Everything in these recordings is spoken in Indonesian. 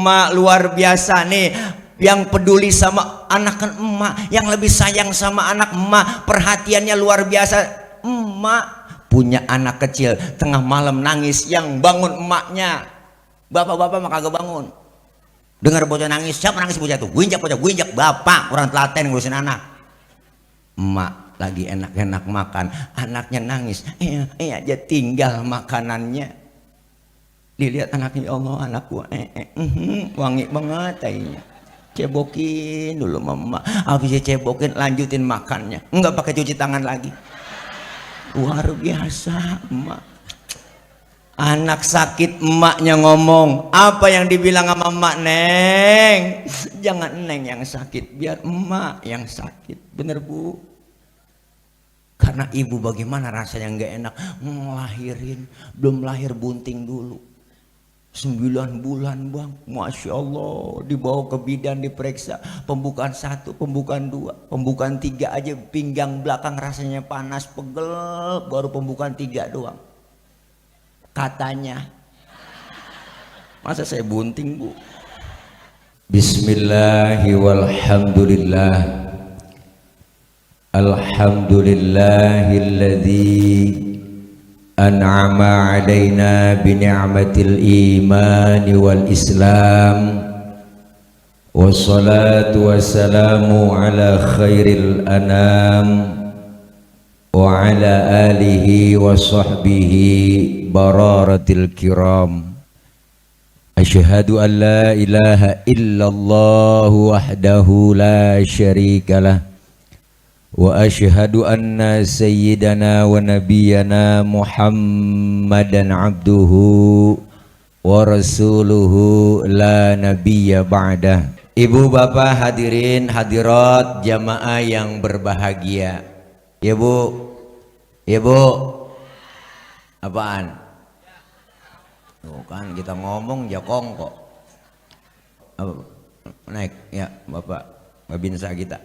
emak luar biasa nih, yang peduli sama anak kan emak, yang lebih sayang sama anak emak, perhatiannya luar biasa. Emak punya anak kecil tengah malam nangis, yang bangun emaknya. Bapak-bapak mah kagak bangun. Dengar bocah nangis, siapa nangis bocah tuh? Gue injak, bapak kurang telaten ngurusin anak. Emak lagi enak-enak makan, anaknya nangis, aja tinggal makanannya. Dilihat anaknya, ya Allah anakku wangi banget kayaknya. Cebokin dulu mama, habis cebokin lanjutin makannya, enggak pakai cuci tangan lagi. Luar biasa emak. Anak sakit, emaknya ngomong, apa yang dibilang sama emak? Neng, jangan neng yang sakit, biar emak yang sakit. Bener bu? Karena ibu bagaimana rasanya nggak enak ngelahirin, belum lahir bunting dulu 9 bulan bang, Masya Allah, dibawa ke bidan diperiksa, pembukaan 1, pembukaan 2, pembukaan 3 aja pinggang belakang rasanya panas pegel, baru pembukaan 3 doang katanya. Masa saya bunting bu? Bismillahirrahmanirrahim. Alhamdulillahilladzi an'ama alaina bi ni'matil iman wal islam, wassalatu wassalamu ala khairil anam wa ala alihi wa sahbihi bararatil kiram. Asyhadu an la ilaha illallah wahdahu la syarikalah, wa asyhadu anna sayyidana wa nabiyyana Muhammadan abduhu wa rasuluhu la nabiyya ba'dah. Ibu bapak hadirin hadirat jamaah yang berbahagia. Ya bu, ya bu, apaan? Tuh kan kita ngomong jakong kok. Naik ya bapak babinsa kita.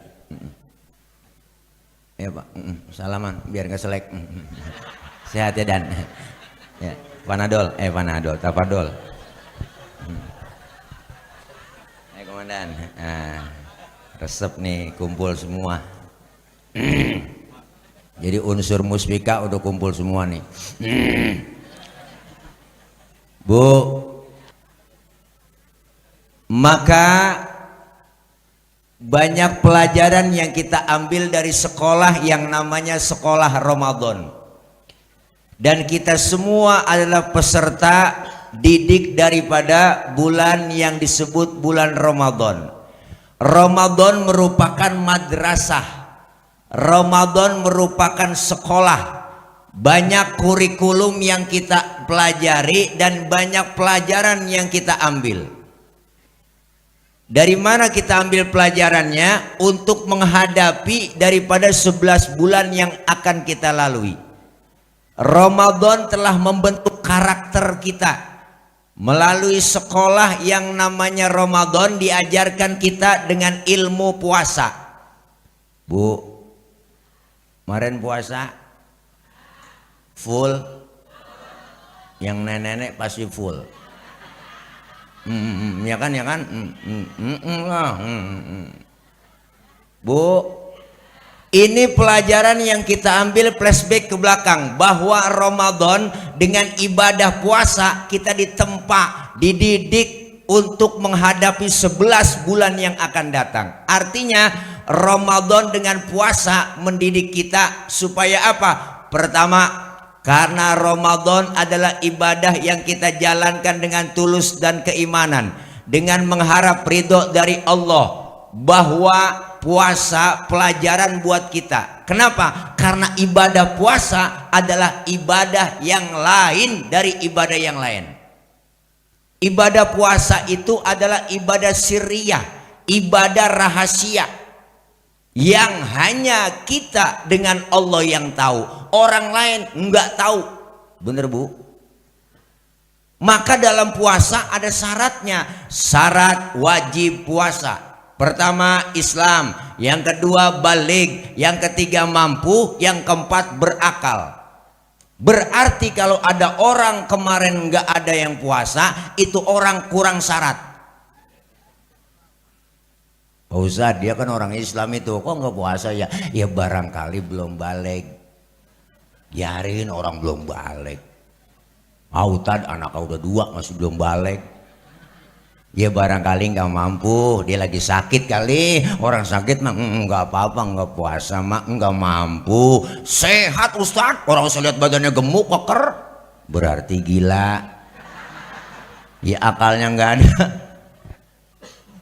Ya pak, salaman biar nggak selek. Sehat ya dan ya, panadol, tapadol. Komandan, resep nih kumpul semua. Jadi unsur muspika udah kumpul semua nih. Bu, maka banyak pelajaran yang kita ambil dari sekolah yang namanya sekolah Ramadan, dan kita semua adalah peserta didik daripada bulan yang disebut bulan Ramadan. Ramadan merupakan madrasah, Ramadan merupakan sekolah. Banyak kurikulum yang kita pelajari dan banyak pelajaran yang kita ambil. Dari mana kita ambil pelajarannya? Untuk menghadapi daripada 11 bulan yang akan kita lalui. Ramadan telah membentuk karakter kita. Melalui sekolah yang namanya Ramadan diajarkan kita dengan ilmu puasa. Bu, kemarin puasa full? Yang nenek-nenek pasti full. Ya kan. Bu, ini pelajaran yang kita ambil flashback ke belakang, bahwa Ramadan dengan ibadah puasa kita ditempa, dididik untuk menghadapi 11 bulan yang akan datang. Artinya Ramadan dengan puasa mendidik kita supaya apa? Pertama, karena Ramadan adalah ibadah yang kita jalankan dengan tulus dan keimanan, dengan mengharap ridho dari Allah, bahwa puasa pelajaran buat kita. Kenapa? Karena ibadah puasa adalah ibadah yang lain dari ibadah yang lain. Ibadah puasa itu adalah ibadah sirriyah, ibadah rahasia, yang hanya kita dengan Allah yang tahu, orang lain enggak tahu. Bener bu? Maka dalam puasa ada syaratnya, syarat wajib puasa. Pertama Islam, yang kedua baligh, yang ketiga mampu, yang keempat berakal. Berarti kalau ada orang kemarin enggak ada yang puasa, itu orang kurang syarat. Ustaz, dia kan orang Islam itu, kok nggak puasa ya? Ya barangkali belum balik. Biarin orang belum balik. Ustaz, anak udah 2 masih belum balik. Ya barangkali nggak mampu, dia lagi sakit kali. Orang sakit mah nggak apa-apa, nggak puasa mah nggak mampu. Sehat Ustaz, orang saya lihat badannya gemuk, keker. Berarti gila. Ya akalnya nggak ada.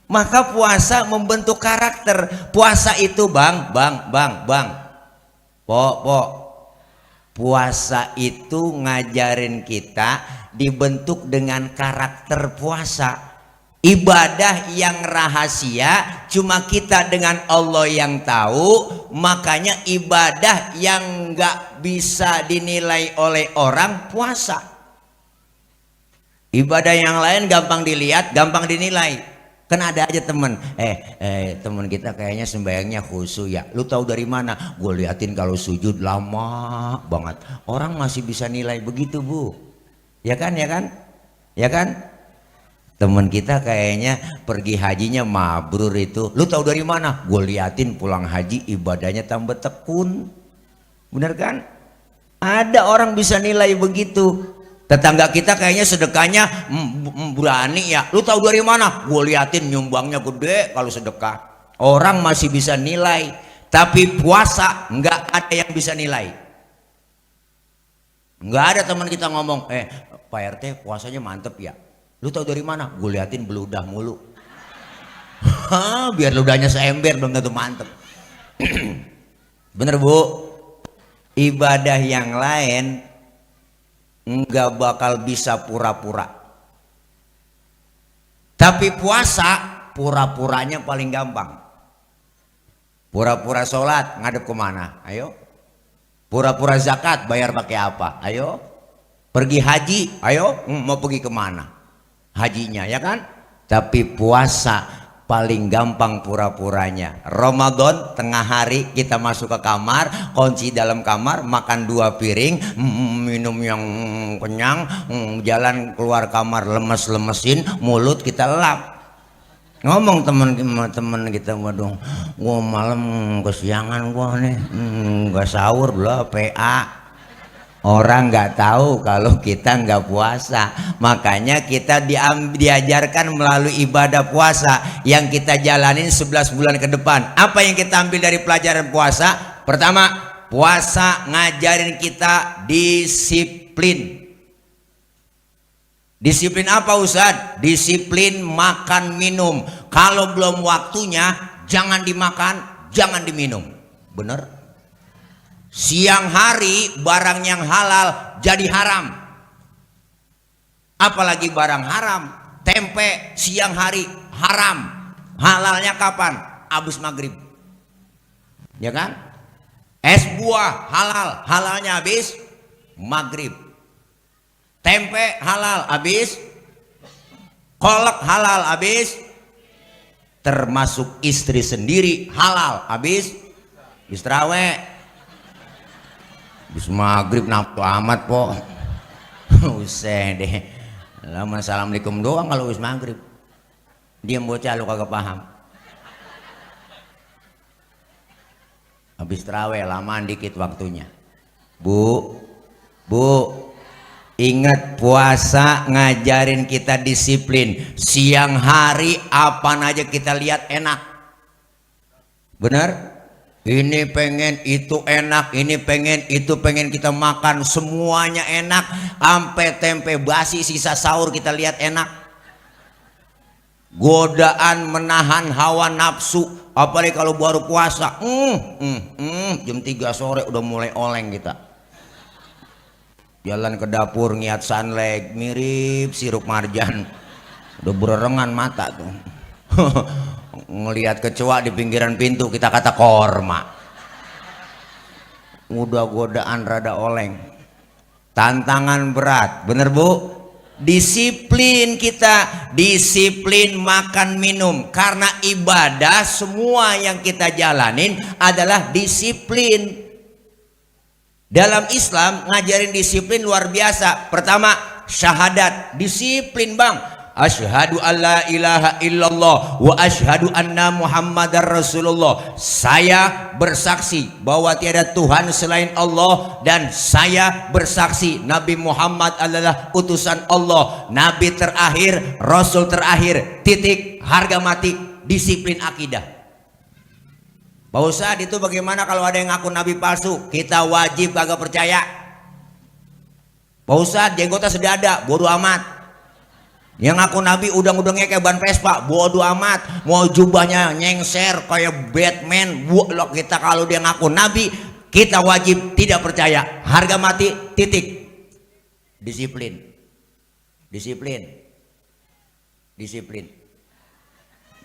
Maka puasa membentuk karakter. Puasa itu bang. Puasa itu ngajarin kita dibentuk dengan karakter puasa. Ibadah yang rahasia cuma kita dengan Allah yang tahu. Makanya ibadah yang nggak bisa dinilai oleh orang puasa. Ibadah yang lain gampang dilihat, gampang dinilai. Kan ada aja temen, temen kita kayaknya sembayangnya khusyuk ya. Lu tahu dari mana? Gue liatin kalau sujud lama banget. Orang masih bisa nilai begitu bu, ya kan? Temen kita kayaknya pergi hajinya mabrur itu. Lu tahu dari mana? Gue liatin pulang haji ibadahnya tambah tekun, bener kan? Ada orang bisa nilai begitu. Tetangga kita kayaknya sedekahnya berani ya. Lu tahu dari mana? Gue liatin nyumbangnya gede kalau sedekah. Orang masih bisa nilai. Tapi puasa nggak ada yang bisa nilai. Nggak ada teman kita ngomong, Pak RT puasanya mantep ya. Lu tahu dari mana? Gue liatin beludah mulu. Biar ludahnya seember belum tentu mantep. Bener bu? Ibadah yang lain nggak bakal bisa pura-pura. Tapi puasa pura-puranya paling gampang. Pura-pura sholat ngadep kemana? Ayo. Pura-pura zakat bayar pakai apa? Ayo. Pergi haji, ayo mau pergi kemana? Hajinya ya kan? Tapi puasa paling gampang pura-puranya. Ramadan tengah hari kita masuk ke kamar, kunci dalam kamar, makan 2 piring, minum yang kenyang, jalan keluar kamar lemes-lemesin, mulut kita lap. Ngomong temen kita, waduh, gua malam kesiangan gua nih, nggak sahur belum PA. Orang nggak tahu kalau kita nggak puasa. Makanya kita diajarkan melalui ibadah puasa yang kita jalanin 11 bulan ke depan. Apa yang kita ambil dari pelajaran puasa? Pertama, puasa ngajarin kita disiplin. Disiplin apa Ustaz? Disiplin makan minum. Kalau belum waktunya jangan dimakan, jangan diminum. Bener? Siang hari barang yang halal jadi haram. Apalagi barang haram. Tempe siang hari haram. Halalnya kapan? Abis maghrib. Ya kan? Es buah halal. Halalnya habis maghrib. Tempe halal habis. Kolak halal habis. Termasuk istri sendiri halal habis. Istraweh. Bis maghrib nafsu amat po. Usah deh. Lama assalamualaikum doang kalau bis maghrib. Diam bocah lu kagak paham. Habis terawih lamaan dikit waktunya. Bu, ingat puasa ngajarin kita disiplin. Siang hari apa aja kita lihat enak. Bener? Ini pengen, itu enak, ini pengen, itu pengen kita makan, semuanya enak. Sampai tempe basi sisa sahur kita lihat enak. Godaan menahan hawa nafsu, apalagi kalau baru puasa. Jam 3 sore udah mulai oleng kita. Jalan ke dapur ngiat sunleg, mirip sirup marjan. Udah bererengan mata tuh. Ngelihat kecoa di pinggiran pintu kita kata korma. Udah godaan rada oleng. Tantangan berat, bener bu? Disiplin kita, disiplin makan minum. Karena ibadah semua yang kita jalanin adalah disiplin. Dalam Islam ngajarin disiplin luar biasa. Pertama, syahadat, disiplin bang. Asyhadu alla ilaha illallah wa asyhadu anna Muhammadar Rasulullah. Saya bersaksi bahwa tiada Tuhan selain Allah, dan saya bersaksi Nabi Muhammad adalah utusan Allah, nabi terakhir, rasul terakhir. Titik. Harga mati. Disiplin akidah. Pak Ustadz, itu bagaimana kalau ada yang ngaku nabi palsu? Kita wajib kagak percaya. Pak Ustadz, jenggotnya sudah ada, bodoh amat. Yang ngaku nabi udang-udangnya kayak ban Vespa, bodoh amat. Mau jubahnya nyengser kayak Batman, buat kita. Kalau dia ngaku nabi, kita wajib tidak percaya. Harga mati. Titik. Disiplin. Disiplin. Disiplin.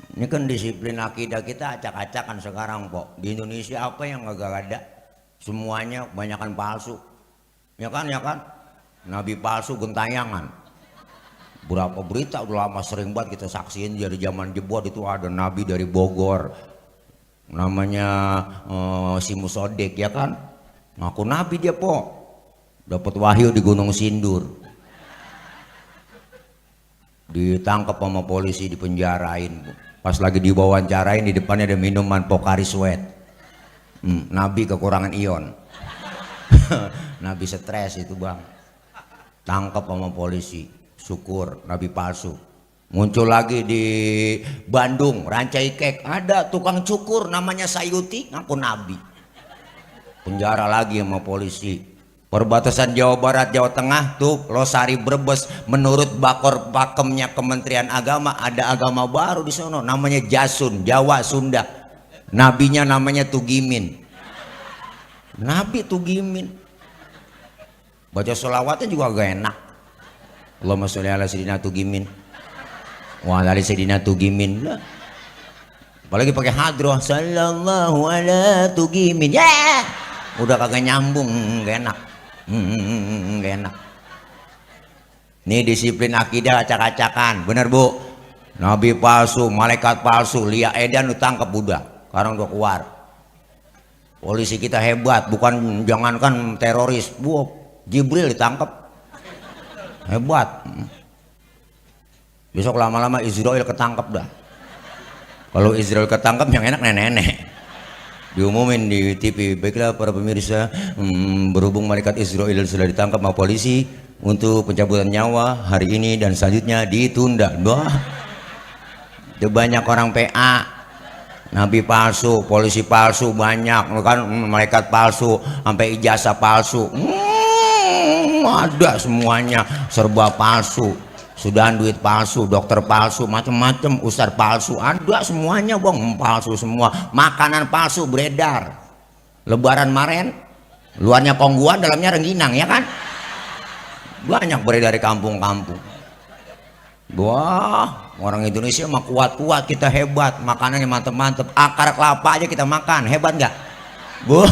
Ini kan disiplin akidah kita acak-acakan sekarang, Pok. Di Indonesia apa yang gak ada? Semuanya kebanyakan palsu. Ya kan, ya kan? Nabi palsu gentayangan. Berapa berita udah lama sering banget kita saksiin dari zaman jebot itu. Ada nabi dari Bogor namanya si Musodik, ya kan? Ngaku nabi dia, Pok. Dapat wahyu di Gunung Sindur. Ditangkap sama polisi, dipenjarain. Pas lagi diwawancarain, di depannya ada minuman Pocari Sweat. Nabi kekurangan ion. Nabi stres itu, Bang. Tangkap sama polisi. Syukur nabi palsu. Muncul lagi di Bandung, Rancai Kek, ada tukang cukur namanya Sayuti ngaku nabi. Penjara lagi sama polisi. Perbatasan Jawa Barat Jawa Tengah tuh Losari Brebes, menurut bakor pakemnya Kementerian Agama ada agama baru di sana namanya Jasun, Jawa Sunda. Nabinya namanya Tugimin. Nabi Tugimin. Baca sholawatnya juga agak enak. Allahumma sholli ala sayyidina Tugimin wa ala ali sayyidina Tugimin. Apalagi pakai hadroh sallallahu ala Tugimin. Ya, udah kagak nyambung, gak enak. Gak enak. Ini disiplin akidah acak-acakan, bener Bu. Nabi palsu, malaikat palsu, Lia Edan ditangkap budak, sekarang udah keluar. Polisi kita hebat, bukan jangankan teroris, Bu, Jibril ditangkap. Hebat. Besok lama-lama Israel ketangkep dah. Kalau Israel ketangkep yang enak nenek-nenek. Diumumin di TV. Baiklah para pemirsa, berhubung malaikat Israel sudah ditangkap sama polisi untuk pencabutan nyawa hari ini dan selanjutnya ditunda. Wah, itu banyak orang PA, nabi palsu, polisi palsu banyak kan, malaikat palsu, sampai ijazah palsu. Ada semuanya, serba palsu, sudahan duit palsu, dokter palsu, macam-macam, ustaz palsu, ada semuanya, Bang, palsu semua. Makanan palsu beredar. Lebaran kemarin luarnya kongguan, dalamnya rengginang, ya kan? Banyak beredar di kampung-kampung. Wah, orang Indonesia mah kuat-kuat, kita hebat, makanannya mantep-mantep. Akar kelapa aja kita makan, hebat nggak?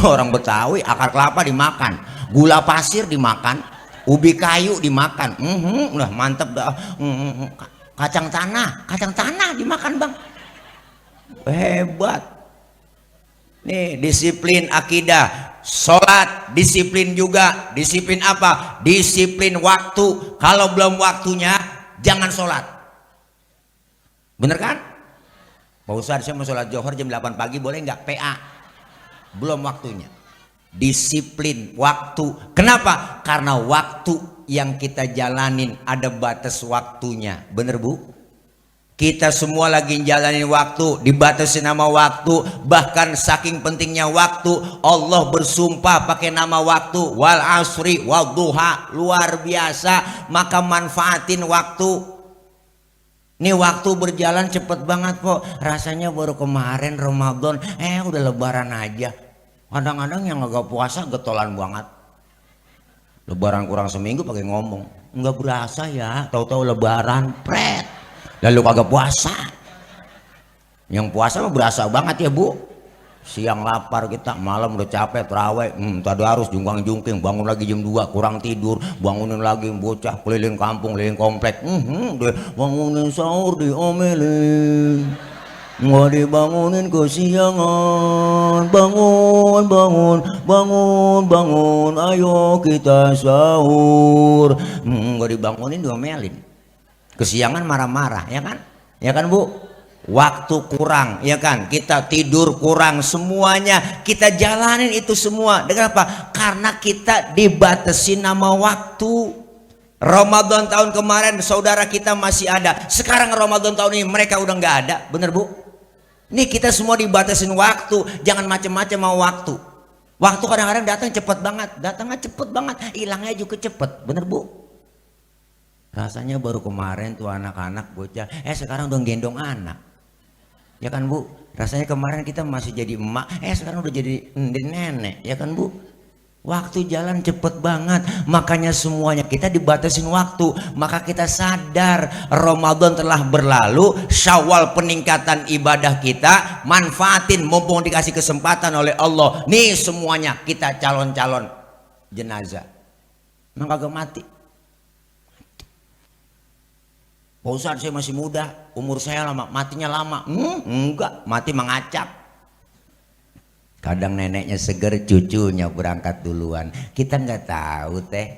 Orang Betawi akar kelapa dimakan, gula pasir dimakan, ubi kayu dimakan, udah mantep dah. Kacang tanah dimakan, Bang. Hebat. Nih disiplin akidah, sholat disiplin juga. Disiplin apa? Disiplin waktu. Kalau belum waktunya jangan sholat. Bener kan? Pak Ustadz, saya mau sholat Johor jam 8 pagi boleh nggak? PA. Belum waktunya. Disiplin waktu. Kenapa? Karena waktu yang kita jalanin ada batas waktunya. Bener Bu? Kita semua lagi jalanin waktu, dibatasi nama waktu. Bahkan saking pentingnya waktu, Allah bersumpah pakai nama waktu. Wal asri wal duha. Luar biasa. Maka manfaatin waktu. Nih waktu berjalan cepet banget kok. Rasanya baru kemarin Ramadan, udah lebaran aja. Kadang-kadang yang agak puasa getolan banget. Lebaran kurang seminggu pakai ngomong, nggak berasa ya, tahu-tahu lebaran, pret. Lalu kagak puasa. Yang puasa mah berasa banget ya Bu. Siang lapar kita, malam udah capek terawih, tadi harus jungkang-jungking, bangun lagi jam 2, kurang tidur, bangunin lagi bocah keliling kampung, keliling komplek, bangunin sahur diomelin. Nggak dibangunin kesiangan, bangun, ayo kita sahur. Nggak dibangunin diomelin. Kesiangan marah-marah, ya kan? Ya kan Bu? Waktu kurang, ya kan? Kita tidur kurang, semuanya kita jalanin itu semua. Dengan apa? Karena kita dibatasi nama waktu. Ramadan tahun kemarin saudara kita masih ada. Sekarang Ramadan tahun ini mereka udah nggak ada, bener Bu? Nih kita semua dibatasin waktu. Jangan macam-macam mau waktu. Waktu kadang-kadang datang cepet banget, datangnya cepet banget, hilangnya juga cepet, bener Bu? Rasanya baru kemarin tuh anak-anak bocah, sekarang udah gendong anak, ya kan Bu? Rasanya kemarin kita masih jadi emak, sekarang udah jadi nenek, ya kan Bu? Waktu jalan cepet banget, makanya semuanya kita dibatasin waktu. Maka kita sadar Ramadan telah berlalu, Syawal peningkatan ibadah kita, manfaatin mumpung dikasih kesempatan oleh Allah. Nih semuanya kita calon-calon jenazah, emang kagak mati. Pak Ustadz saya masih muda, umur saya lama, matinya lama. Enggak, mati mengacak. Kadang neneknya seger, cucunya berangkat duluan. Kita nggak tahu teh.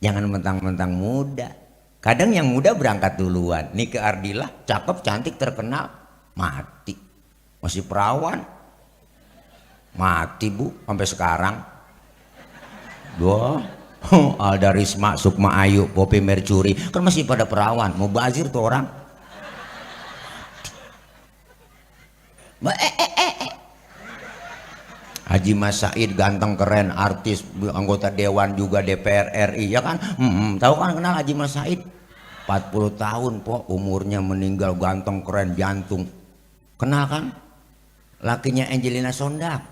Jangan mentang-mentang muda. Kadang yang muda berangkat duluan. Nih ke Ardila, cakep, cantik, terkenal, mati. Masih perawan, mati Bu, sampai sekarang. Wah, Alda Risma, Sukma Ayu, Poppy Mercury, kan masih pada perawan. Mau bazir tuh orang. Haji Mas Said ganteng keren, artis, anggota dewan juga DPR RI, ya kan? Tahu kan, kenal Haji Mas Said? 40 tahun po umurnya, meninggal, ganteng keren, jantung. Kenal kan? Lakinya Angelina Sondak.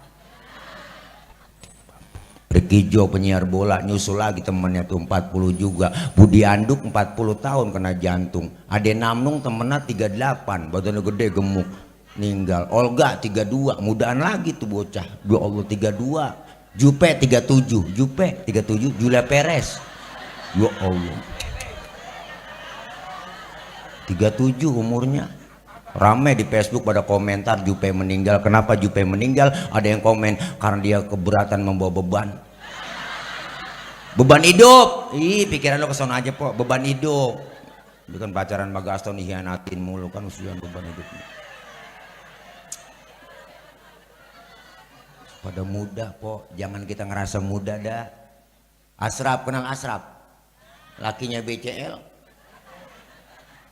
Ricky Jo penyiar bola, nyusul lagi temennya tuh 40 juga. Budi Anduk 40 tahun kena jantung. Ade Namnung temennya 38, badannya gede, gemuk, meninggal. Olga 32, mudaan lagi tuh bocah. Ya Allah 32. Jupe 37, Jupe 37, Julia Perez. Ya Allah. 37 umurnya. Rame di Facebook pada komentar Jupe meninggal. Kenapa Jupe meninggal? Ada yang komen karena dia keberatan membawa beban. Beban hidup. Pikiran lo kesana aja po. Beban hidup. Bukan pacaran sama Gaston hianatin mulu kan, usian beban hidupnya. Pada muda po, jangan kita ngerasa muda dah. Asraf, kenal Asraf? Lakinya BCL.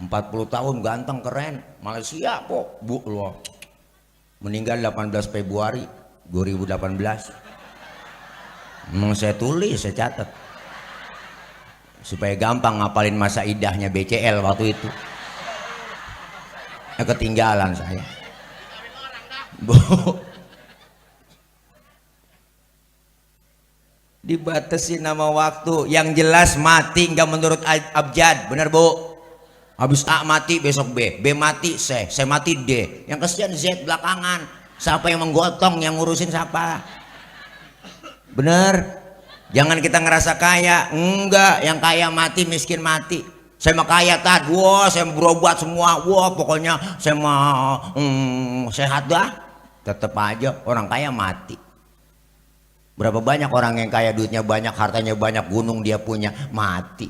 40 tahun, ganteng, keren, Malaysia po, Bu loh. Meninggal 18 Februari 2018. Memang saya tulis, saya catat supaya gampang ngapalin masa idahnya BCL waktu itu. Ketinggalan saya, Bu. Dibatasi nama waktu. Yang jelas mati nggak menurut abjad, bener Bu? Habis A mati besok B mati C mati D. Yang kesian Z belakangan. Siapa yang menggotong, yang ngurusin siapa? Bener? Jangan kita ngerasa kaya. Enggak, yang kaya mati, miskin mati. Saya mah kaya tad, wah saya berobat semua, wah pokoknya saya mah sehat dah. Tetep aja orang kaya mati. Berapa banyak orang yang kaya, duitnya banyak, hartanya banyak, gunung dia punya, mati.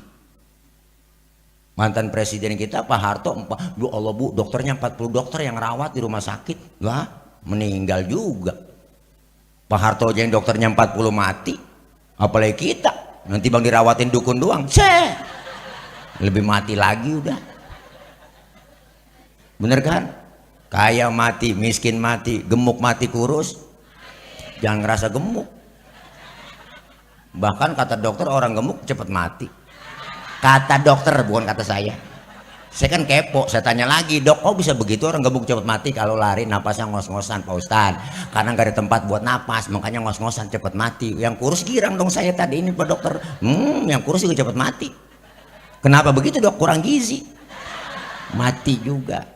Mantan presiden kita Pak Harto, ya Allah Bu, dokternya 40 dokter yang rawat di rumah sakit, lah meninggal juga. Pak Harto aja yang dokternya 40 mati, apalagi kita, nanti bang dirawatin dukun doang, lebih mati lagi udah. Bener kan? Kaya mati, miskin mati, gemuk mati, kurus, jangan ngerasa gemuk. Bahkan kata dokter orang gemuk cepat mati. Kata dokter, bukan kata saya. Saya kan kepo, saya tanya lagi, dok, kok bisa begitu orang gemuk cepat mati? Kalau lari napasnya ngos-ngosan Pak Ustadz, karena nggak ada tempat buat napas, makanya ngos-ngosan cepat mati. Yang kurus girang dong saya tadi ini Pak dokter. Yang kurus juga cepat mati. Kenapa begitu dok? Kurang gizi, mati juga.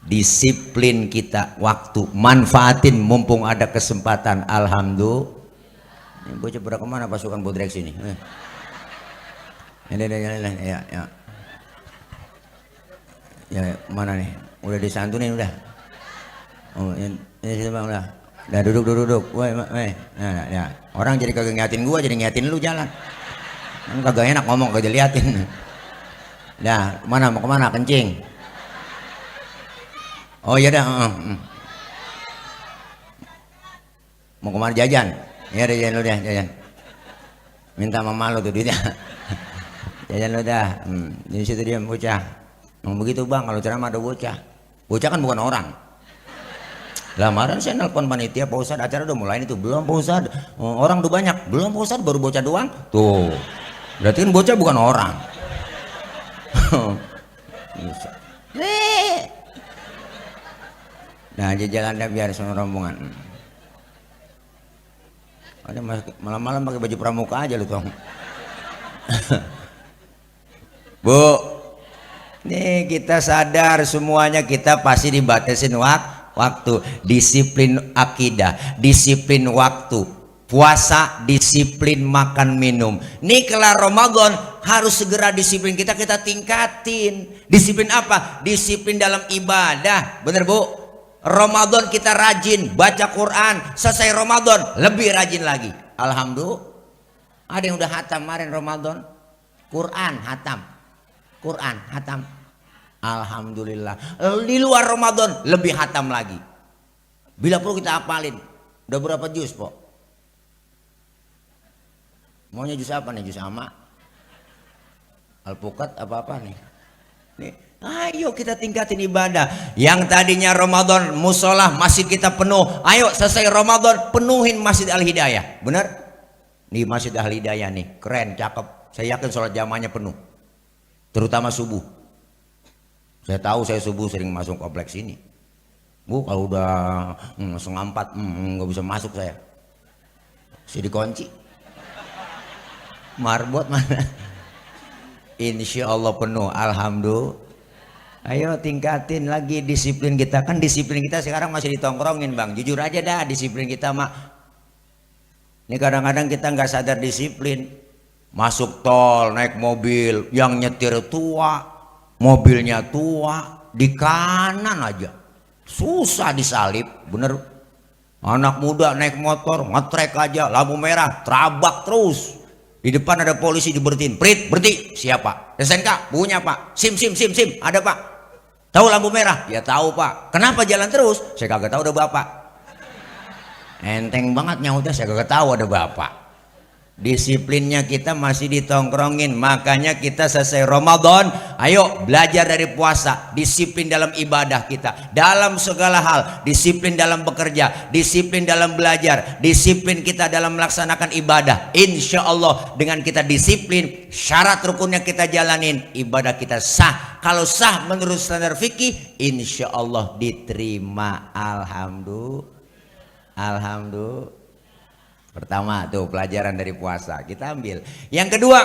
Disiplin kita waktu, manfaatin mumpung ada kesempatan. Alhamdulillah. Ini bocah pada kemana pasukan Bodrek sini? Ya mana nih? Udah disantunin udah. Oh, ini bang udah. Udah duduk. Woi. Nah, ya. Orang jadi kagak ngeliatin gua, jadi ngeliatin lu jalan. Kan kagak enak ngomong, kagak liatin. Dah, mana mau kemana? Kencing. Oh iya dah. Mau kemana jajan? Ya deh, jajan lu deh, jajan. Minta mama lu tuh duitnya. Jajan lu dah. Di situ dia bocah. Emang begitu bang, kalau ceramah ada bocah. Bocah kan bukan orang. Lamaran saya nelpon panitia, Pak Ustadz acara udah mulai itu. Belum Pak Ustadz, orang udah banyak. Belum Pak Ustadz, baru bocah doang. Tuh, berarti kan bocah bukan orang. Nah jalannya biar sama rombongan. Ada malam-malam pakai baju pramuka aja lu tong. Bu, nih kita sadar semuanya kita pasti dibatasin waktu, disiplin akidah, disiplin waktu, puasa, disiplin makan minum. Nih kelar Ramadan harus segera disiplin kita tingkatin. Disiplin apa? Disiplin dalam ibadah, bener bu? Ramadan kita rajin baca Quran, selesai Ramadan lebih rajin lagi. Alhamdulillah. Ada yang udah hatam kemarin Ramadan, Quran hatam. Alhamdulillah. Di luar Ramadan lebih hatam lagi. Bila perlu kita hafalin. Udah berapa juz, Pok? Maunya juz apa nih? Juz amma? Al-Fuqat apa-apa nih? Nih, ayo kita tingkatin ibadah. Yang tadinya Ramadan musola masjid kita penuh. Ayo selesai Ramadan penuhin Masjid Al-Hidayah. Bener? Nih Masjid Al-Hidayah nih, keren, cakep. Saya yakin sholat jamaahnya penuh. Terutama subuh. Saya tahu saya subuh sering masuk kompleks ini. Bu kalau udah 3:30 nggak bisa masuk saya. Saya dikunci. Marbot mana? Insya Allah penuh. Alhamdulillah. Ayo tingkatin lagi disiplin kita. Kan disiplin kita sekarang masih ditongkrongin bang. Jujur aja dah disiplin kita mak. Ini kadang-kadang kita nggak sadar disiplin. Masuk tol naik mobil yang nyetir tua, mobilnya tua, di kanan aja susah disalip, bener. Anak muda naik motor ngetrek aja lampu merah terabak terus. Di depan ada polisi diberhentiin, prit berhenti. Siapa? SNK punya pak. SIM ada pak. Tahu lampu merah? Ya tahu pak. Kenapa jalan terus? Saya kagak tahu ada bapak. Enteng banget nyautnya, saya kagak tahu ada bapak. Disiplinnya kita masih ditongkrongin. Makanya kita selesai Ramadan, ayo belajar dari puasa. Disiplin dalam ibadah kita, dalam segala hal. Disiplin dalam bekerja, disiplin dalam belajar, disiplin kita dalam melaksanakan ibadah. Insya Allah dengan kita disiplin, syarat rukunnya kita jalanin, ibadah kita sah. Kalau sah menurut standar fikih, insya Allah diterima. Alhamdulillah. Pertama tuh pelajaran dari puasa kita ambil. Yang kedua,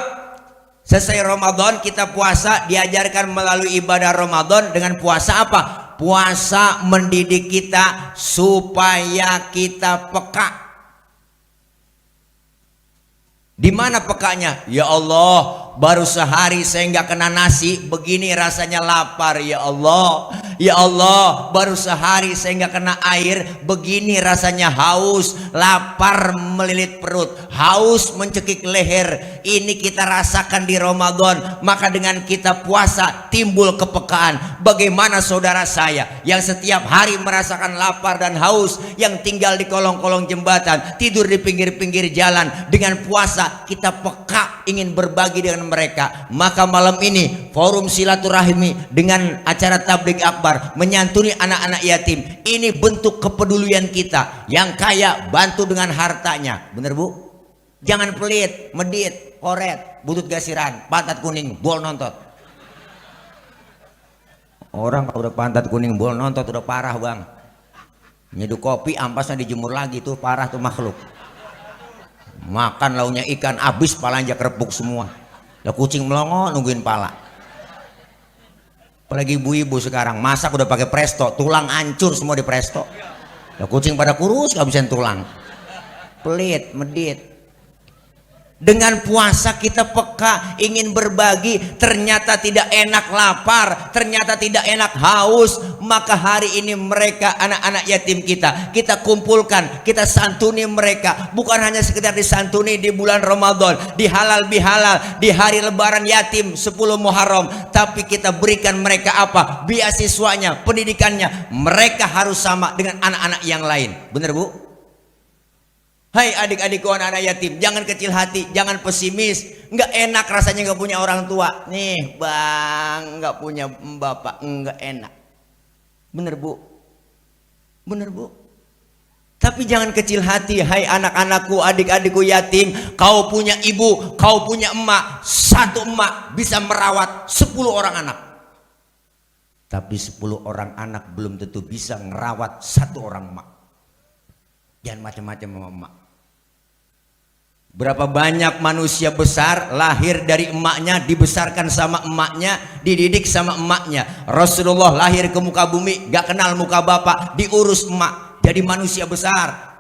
selesai Ramadan kita puasa, diajarkan melalui ibadah Ramadan dengan puasa apa? Puasa mendidik kita supaya kita peka. Di mana pekanya? Ya Allah, baru sehari saya nggak kena nasi, begini rasanya lapar ya Allah. Ya Allah, baru sehari saya nggak kena air, begini rasanya haus, lapar melilit perut, haus mencekik leher. Ini kita rasakan di Ramadan. Maka dengan kita puasa timbul kepekaan. Bagaimana saudara saya yang setiap hari merasakan lapar dan haus, yang tinggal di kolong-kolong jembatan, tidur di pinggir-pinggir jalan, dengan puasa kita peka ingin berbagi dengan mereka. Maka malam ini forum silaturahmi dengan acara tabligh akbar menyantuni anak-anak yatim. Ini bentuk kepedulian kita. Yang kaya bantu dengan hartanya. Bener bu? Jangan pelit, medit, koret, butut gasiran, pantat kuning, bol nontot. Orang kalau udah pantat kuning, bol nontot udah parah bang. Nyeduh kopi ampasnya dijemur lagi, tuh parah tuh makhluk. Makan launya ikan habis, palanya kerepuk semua. Lah kucing melongo nungguin pala. Apalagi ibu-ibu sekarang masak udah pakai presto, tulang hancur semua di presto. Lah kucing pada kurus kehabisan tulang. Pelit, medit. Dengan puasa kita peka, ingin berbagi, ternyata tidak enak lapar, ternyata tidak enak haus. maka hari ini mereka anak-anak yatim kita kumpulkan, kita santuni mereka. Bukan hanya sekedar disantuni di bulan Ramadan, di halal bihalal, di hari lebaran yatim 10 Muharram, tapi kita berikan mereka apa? Beasiswanya, pendidikannya. Mereka harus sama dengan anak-anak yang lain. Benar Bu? Hai adik-adikku anak-anak yatim, jangan kecil hati, jangan pesimis. Nggak enak rasanya nggak punya orang tua. Nih bang, nggak punya bapak, nggak enak. Bener Bu? Bener Bu? Tapi jangan kecil hati, hai anak-anakku, adik-adikku yatim. Kau punya ibu, kau punya emak. Satu emak bisa merawat 10 orang anak. Tapi 10 orang anak belum tentu bisa merawat satu orang emak. Jangan macam-macam sama emak. Berapa banyak manusia besar lahir dari emaknya, dibesarkan sama emaknya, dididik sama emaknya. Rasulullah lahir ke muka bumi, gak kenal muka bapak, diurus emak, jadi manusia besar.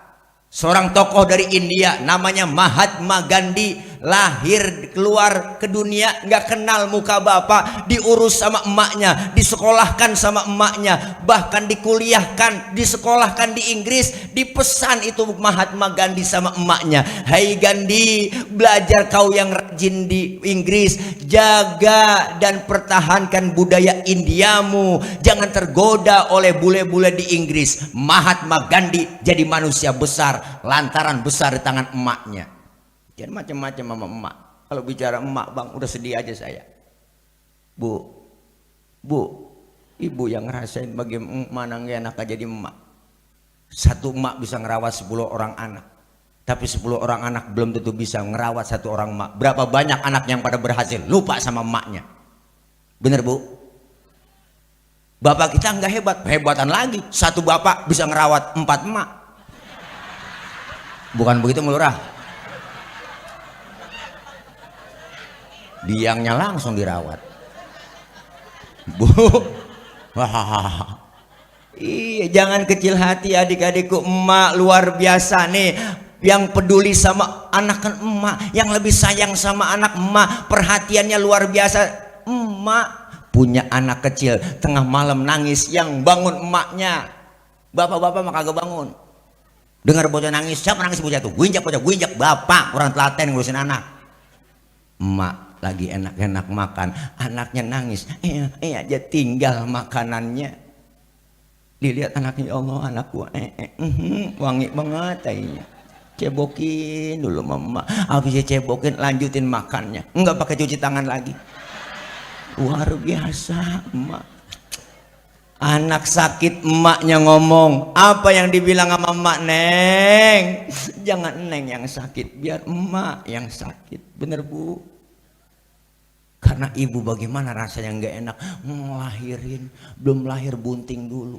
Seorang tokoh dari India namanya Mahatma Gandhi lahir keluar ke dunia nggak kenal muka bapak, diurus sama emaknya, disekolahkan sama emaknya, bahkan dikuliahkan, disekolahkan di Inggris, dipesan itu Mahatma Gandhi sama emaknya, hai Gandhi, belajar kau yang rajin di Inggris, jaga dan pertahankan budaya Indiamu, jangan tergoda oleh bule-bule di Inggris. Mahatma Gandhi jadi manusia besar lantaran besar di tangan emaknya. Jangan macam-macam sama emak. Kalau bicara emak bang, udah sedih aja saya. Bu, ibu yang ngerasain bagaimana gak enak jadi emak. Satu emak bisa ngerawat 10 orang anak. Tapi 10 orang anak belum tentu bisa ngerawat satu orang emak. Berapa banyak anak yang pada berhasil lupa sama emaknya. Bener Bu? Bapak kita nggak hebat, hebatan lagi. Satu bapak bisa ngerawat 4 emak. Bukan begitu melurah? Biangnya langsung dirawat. Bu, iya, jangan kecil hati adik-adikku. Emak luar biasa nih, yang peduli sama anak kan emak, yang lebih sayang sama anak emak, perhatiannya luar biasa. Emak punya anak kecil tengah malam nangis, yang bangun emaknya. Bapak-bapak mah kagak bangun. Dengar bocah nangis, siapa nangis bocah tuh? Gue injak bapak, kurang telaten ngurusin anak. Emak lagi enak-enak makan, anaknya nangis, aja tinggal makanannya. Dilihat anaknya, ya Allah anakku, wangi banget kayaknya. Cebokin dulu mama, habis cebokin lanjutin makannya, enggak pakai cuci tangan lagi. Luar biasa emak. Anak sakit emaknya ngomong, apa yang dibilang sama emak? Neng, jangan neng yang sakit, biar emak yang sakit. Bener Bu? Karena ibu bagaimana rasanya nggak enak ngelahirin, belum lahir bunting dulu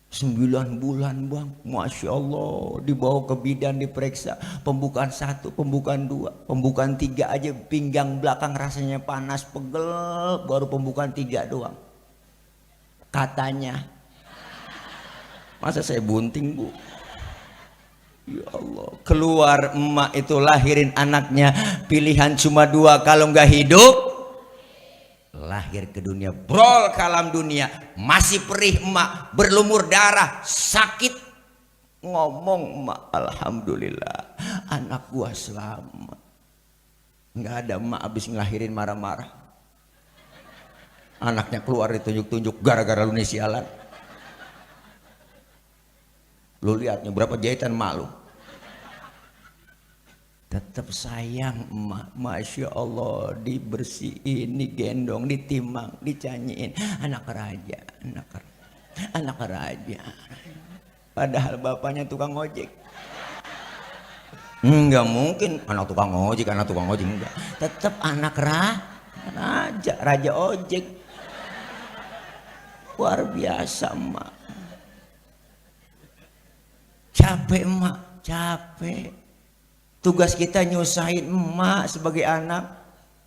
9 bulan bang, Masya Allah, dibawa ke bidan diperiksa, pembukaan 1, pembukaan 2, pembukaan 3 aja pinggang belakang rasanya panas pegel, baru pembukaan 3 doang. Katanya, masa saya bunting Bu? Ya Allah, keluar emak itu lahirin anaknya, pilihan cuma 2, kalau nggak hidup lahir ke dunia, brol ke alam dunia, masih perih emak, berlumur darah, sakit, ngomong emak, alhamdulillah anak gua selamat. Nggak ada emak habis ngelahirin marah-marah, anaknya keluar ditunjuk-tunjuk gara-gara lu nih sialan. Lu lihatnya berapa jahitan malu, tetap sayang emak. Masya Allah, dibersihin, digendong, ditimang, dicanyiin, anak raja, anak raja. Padahal bapaknya tukang ojek. Enggak mungkin anak tukang ojek enggak, tetap anak raja ojek. Luar biasa emak. Capek emak, capek. Tugas kita nyusahin emak sebagai anak.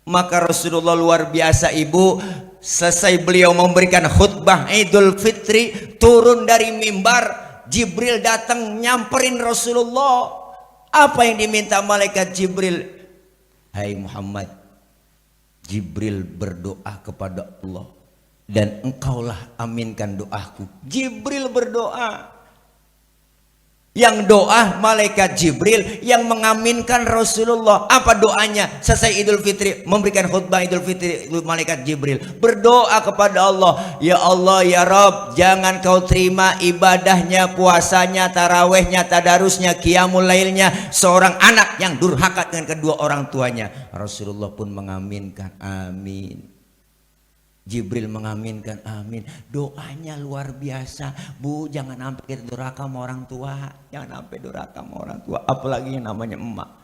Maka Rasulullah luar biasa ibu, selesai beliau memberikan khutbah Idul Fitri, turun dari mimbar, Jibril datang nyamperin Rasulullah. Apa yang diminta malaikat Jibril? Hai Muhammad, Jibril berdoa kepada Allah, dan engkaulah aminkan doaku. Jibril berdoa. Yang doa malaikat Jibril, yang mengaminkan Rasulullah. Apa doanya? Selesai Idul Fitri, memberikan khutbah Idul Fitri, malaikat Jibril berdoa kepada Allah, ya Allah ya Rabb, jangan kau terima ibadahnya, puasanya, tarawehnya, tadarusnya, qiyamul lailnya seorang anak yang durhaka dengan kedua orang tuanya. Rasulullah pun mengaminkan, amin. Jibril mengaminkan, amin. Doanya luar biasa. Bu, jangan sampai kita durhaka sama orang tua. Jangan sampai durhaka sama orang tua. Apalagi yang namanya emak.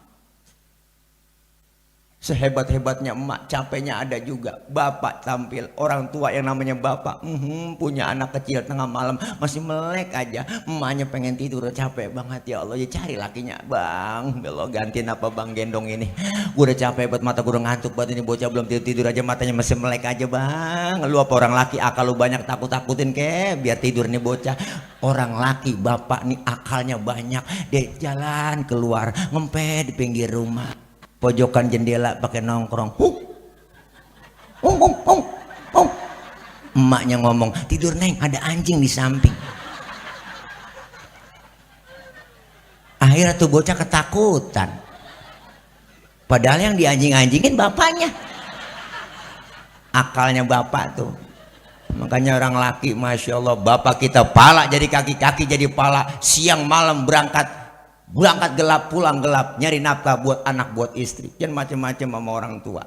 Sehebat-hebatnya emak, capeknya ada juga. Bapak tampil, orang tua yang namanya bapak punya anak kecil tengah malam masih melek aja. Emaknya pengen tidur, capek banget, ya Allah ya cari lakinya. Bang, belok gantiin apa bang gendong ini. Gue udah capek banget, mata gue udah ngantuk banget, ini bocah belum tidur aja matanya masih melek aja bang. Lu apa orang laki akal lu banyak, takut-takutin ke biar tidur nih bocah. Orang laki bapak nih akalnya banyak, dia jalan keluar ngempet di pinggir rumah, pojokan jendela pakai nongkrong. Emaknya ngomong, tidur neng, ada anjing di samping. Akhirnya tuh bocah ketakutan. Padahal yang dianjing-anjingin bapaknya. Akalnya bapak tuh. Makanya orang laki, masya Allah, bapak kita pala jadi kaki, kaki jadi pala. Siang malam berangkat gelap, pulang gelap, nyari nafkah buat anak, buat istri. Jangan macam-macam sama orang tua.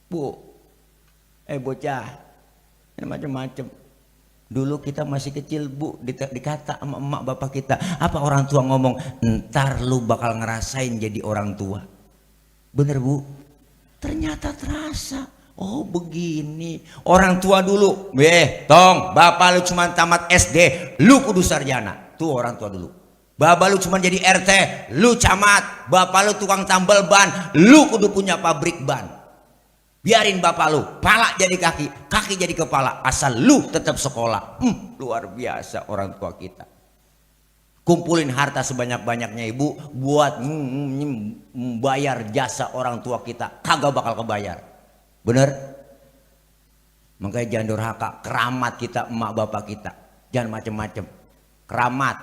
Bu, bocah, jangan macam-macam. Dulu kita masih kecil bu, dikata sama emak bapak kita, apa orang tua ngomong, ntar lu bakal ngerasain jadi orang tua. Bener bu? Ternyata terasa. Oh begini, orang tua dulu, tong, bapak lu cuma tamat SD, lu kudu sarjana. Tuh orang tua dulu. Bapak lu cuma jadi RT, lu camat. Bapak lu tukang tambal ban, lu kudu punya pabrik ban. Biarin bapak lu, pala jadi kaki, kaki jadi kepala, asal lu tetap sekolah. Luar biasa orang tua kita. Kumpulin harta sebanyak-banyaknya ibu buat membayar jasa orang tua kita, kagak bakal kebayar. Bener? Makanya jangan durhaka, keramat kita emak bapak kita. Jangan macem-macem. Keramat.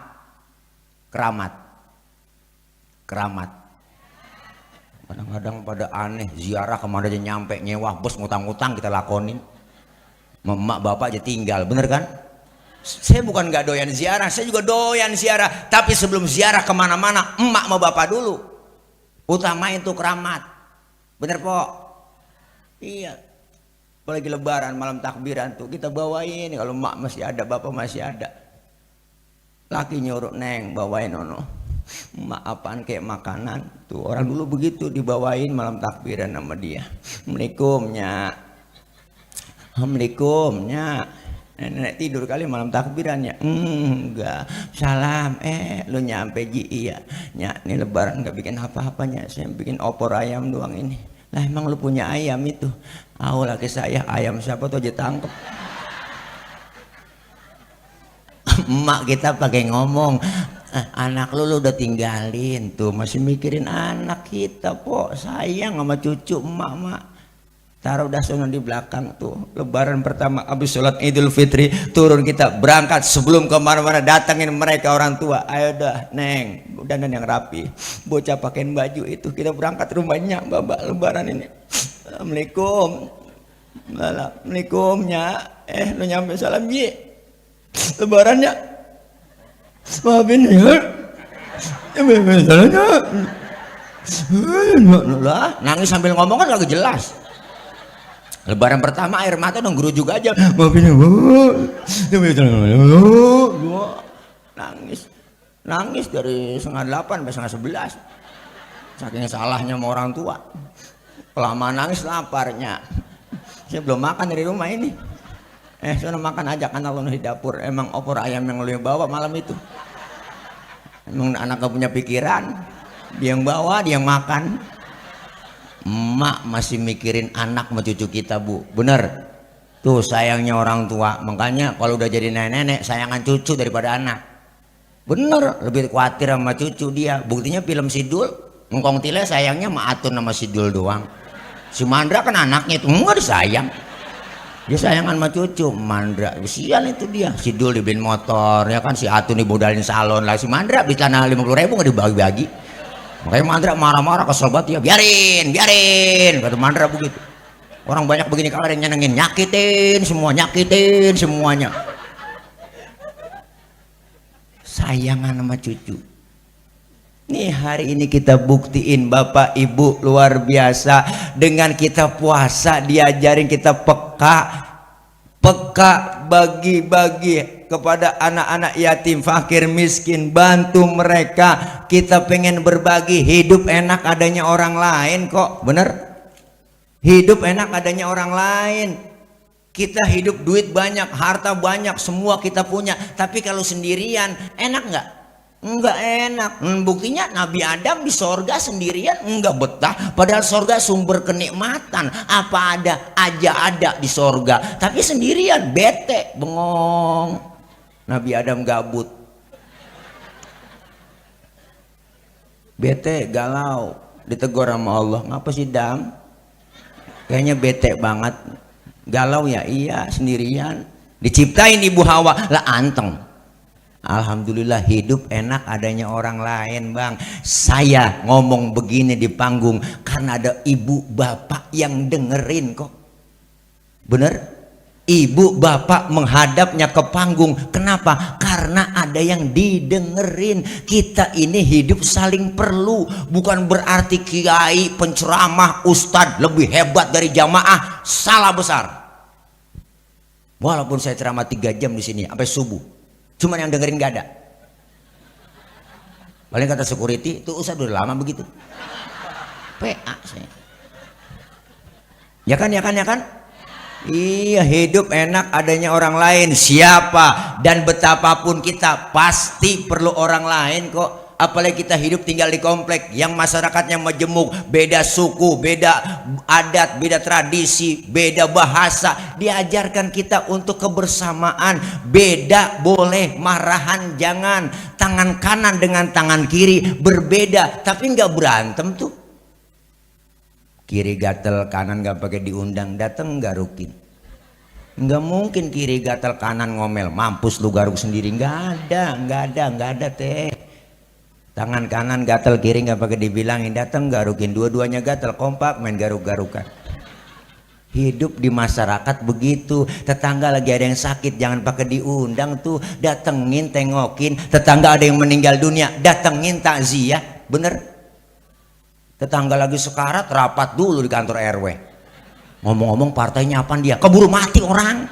Kadang-kadang pada aneh, ziarah kemana aja nyampe, nyewa bos, ngutang-ngutang kita lakonin. Emak bapak aja tinggal, bener kan? Saya bukan gak doyan ziarah, saya juga doyan ziarah. Tapi sebelum ziarah kemana-mana, emak sama bapak dulu. Utamain tuh keramat. Bener pok? Iya. Apalagi lebaran, malam takbiran tuh kita bawain. Kalau emak masih ada, bapak masih ada. Laki nyuruh, neng bawain ono. Emak apaan kayak makanan. Tuh orang dulu begitu dibawain malam takbiran sama dia. Assalamualaikum nyak. Assalamualaikum nyak. Nenek tidur kali malam takbiran ya. Enggak. Salam. Lu nyampe ji. Iya nyak, ini lebaran gak bikin apa-apanya, saya bikin opor ayam doang ini. Lah emang lu punya ayam itu? Laki saya, ayam siapa tuh aja tangkep. Emak kita pakai ngomong, anak lu udah tinggalin tuh, masih mikirin anak kita po, sayang sama cucu emak. Taruh dah sono di belakang tuh. Lebaran pertama habis sholat Idul Fitri turun kita berangkat, sebelum kemana-mana datangin mereka orang tua. Ayo dah neng, dandan yang rapi, bocah pakein baju itu, kita berangkat rumahnya babak lebaran ini. Assalamualaikum. Assalamualaikum nyak. Lu nyampe salam ji. Lebarannya maafin ya. Nangis sambil ngomong kan gak jelas. Lebaran pertama air mata dong guru juga aja. Maafin ya bu. Nangis dari 7:30 sampai 9:30. Saking salahnya sama orang tua. Lama nangis laparnya. Saya belum makan dari rumah ini. Sono makan aja kan kalau di dapur. Emang opor ayam yang lu bawa malam itu. Emang anak gak punya pikiran. Dia yang bawa, dia yang makan. Emak masih mikirin anak sama cucu kita bu. Bener. Tuh sayangnya orang tua. Makanya kalau udah jadi nenek-nenek sayangan cucu daripada anak. Bener. Lebih khawatir sama cucu dia. Buktinya film Sidul. Ngkong Tile sayangnya sama Atun sama Sidul doang. Si Mandra kan anaknya itu enggak disayang. Dia sayangan sama cucu. Mandra sian itu dia. Si Dul dibeliin motor ya kan, si Atu dibodalin salon lah, si Mandra bisa 50.000 nggak dibagi-bagi. Makanya Mandra marah-marah kesel banget ya. Biarin kata Mandra begitu. Orang banyak begini kalau yang nyenengin, nyakitin semuanya. Sayangan sama cucu. Nih hari ini kita buktiin Bapak Ibu luar biasa. Dengan kita puasa diajarin kita peka bagi-bagi kepada anak-anak yatim, fakir, miskin, bantu mereka. Kita pengen berbagi, hidup enak adanya orang lain kok, bener? Hidup enak adanya orang lain. Kita hidup duit banyak, harta banyak, semua kita punya. Tapi kalau sendirian, enak nggak? Enggak enak. Buktinya Nabi Adam di sorga sendirian enggak betah. Padahal sorga sumber kenikmatan. Apa ada di sorga. Tapi sendirian bete, bengong. Nabi Adam gabut. Bete, galau. Ditegur sama Allah. Ngapa sih Dam? Kayaknya bete banget. Galau ya? Iya, sendirian. Diciptain ibu Hawa lah anteng. Alhamdulillah hidup enak adanya orang lain, Bang. Saya ngomong begini di panggung karena ada ibu bapak yang dengerin kok. Bener? Ibu bapak menghadapnya ke panggung. Kenapa? Karena ada yang didengerin. Kita ini hidup saling perlu. Bukan berarti kiai, penceramah, ustadz lebih hebat dari jamaah. Salah besar. Walaupun saya ceramah 3 jam di sini sampai subuh, cuman yang dengerin gak ada. Paling kata security, tuh ustadz udah lama begitu. PA saya. Ya kan? Iya, hidup enak adanya orang lain. Siapa dan betapapun kita pasti perlu orang lain kok. Apalagi kita hidup tinggal di komplek yang masyarakatnya majemuk, beda suku, beda adat, beda tradisi, beda bahasa. Diajarkan kita untuk kebersamaan. Beda boleh, marahan jangan. Tangan kanan dengan tangan kiri berbeda, tapi nggak berantem tuh. Kiri gatel, kanan nggak pakai diundang, dateng garukin. Nggak mungkin kiri gatel, kanan ngomel, mampus lu garuk sendiri. Nggak ada teh. Tangan kanan gatel, kiri nggak pakai dibilangin, dateng garukin. Dua-duanya gatel, kompak main garuk-garukan. Hidup di masyarakat begitu. Tetangga lagi ada yang sakit, jangan pakai diundang tuh. Datengin, tengokin. Tetangga ada yang meninggal dunia, datengin takziah. Bener? Tetangga lagi sekarat, rapat dulu di kantor RW. Ngomong-ngomong partainya apaan dia? Keburu mati orang.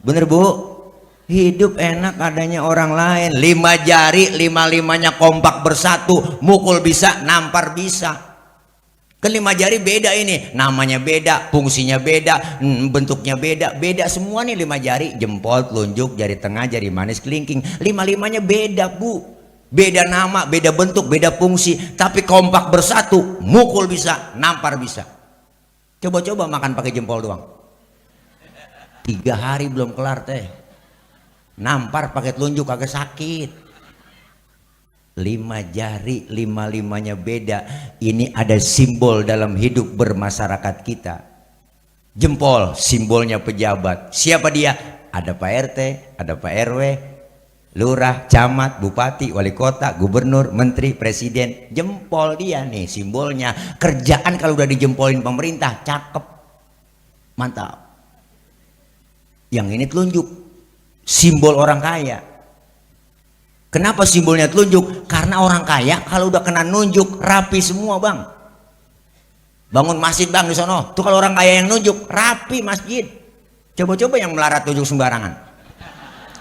Bener Bu? Hidup enak adanya orang lain. 5 jari, 5-5-nya kompak bersatu. Mukul bisa, nampar bisa. Kan 5 jari beda ini. Namanya beda, fungsinya beda, bentuknya beda. Beda semua nih 5 jari. Jempol, telunjuk, jari tengah, jari manis, kelingking. 5-5-nya beda Bu. Beda nama, beda bentuk, beda fungsi, tapi kompak bersatu, mukul bisa, nampar bisa. Coba-coba makan pakai jempol doang. 3 hari belum kelar teh. Nampar pakai telunjuk kagak sakit. 5 jari, 5-5-nya beda. Ini ada simbol dalam hidup bermasyarakat kita. Jempol, simbolnya pejabat. Siapa dia? Ada Pak RT, ada Pak RW, lurah, camat, bupati, wali kota, gubernur, menteri, presiden. Jempol dia nih simbolnya. Kerjaan kalau udah dijempolin pemerintah cakep, mantap. Yang ini telunjuk, simbol orang kaya. Kenapa simbolnya telunjuk? Karena orang kaya kalau udah kena nunjuk rapi semua Bang. Bangun masjid Bang di sono, tuh kalau orang kaya yang nunjuk rapi masjid. Coba-coba yang melarat nunjuk sembarangan.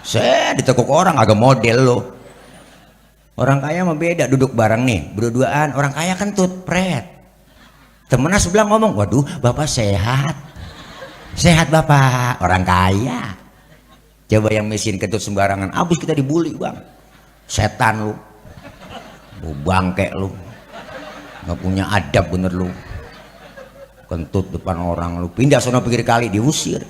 Saya ditekuk orang agak model loh. Orang kaya mah beda, duduk bareng nih berdua-duaan. Orang kaya kan tutpret. Temennya sebelah ngomong, waduh bapak sehat. Sehat bapak, orang kaya. Coba yang miskin kentut sembarangan, abis kita dibully Bang. Setan lu, bangke lu, nggak punya adab bener lu. Kentut depan orang lu, pindah sono pinggir kali, diusir.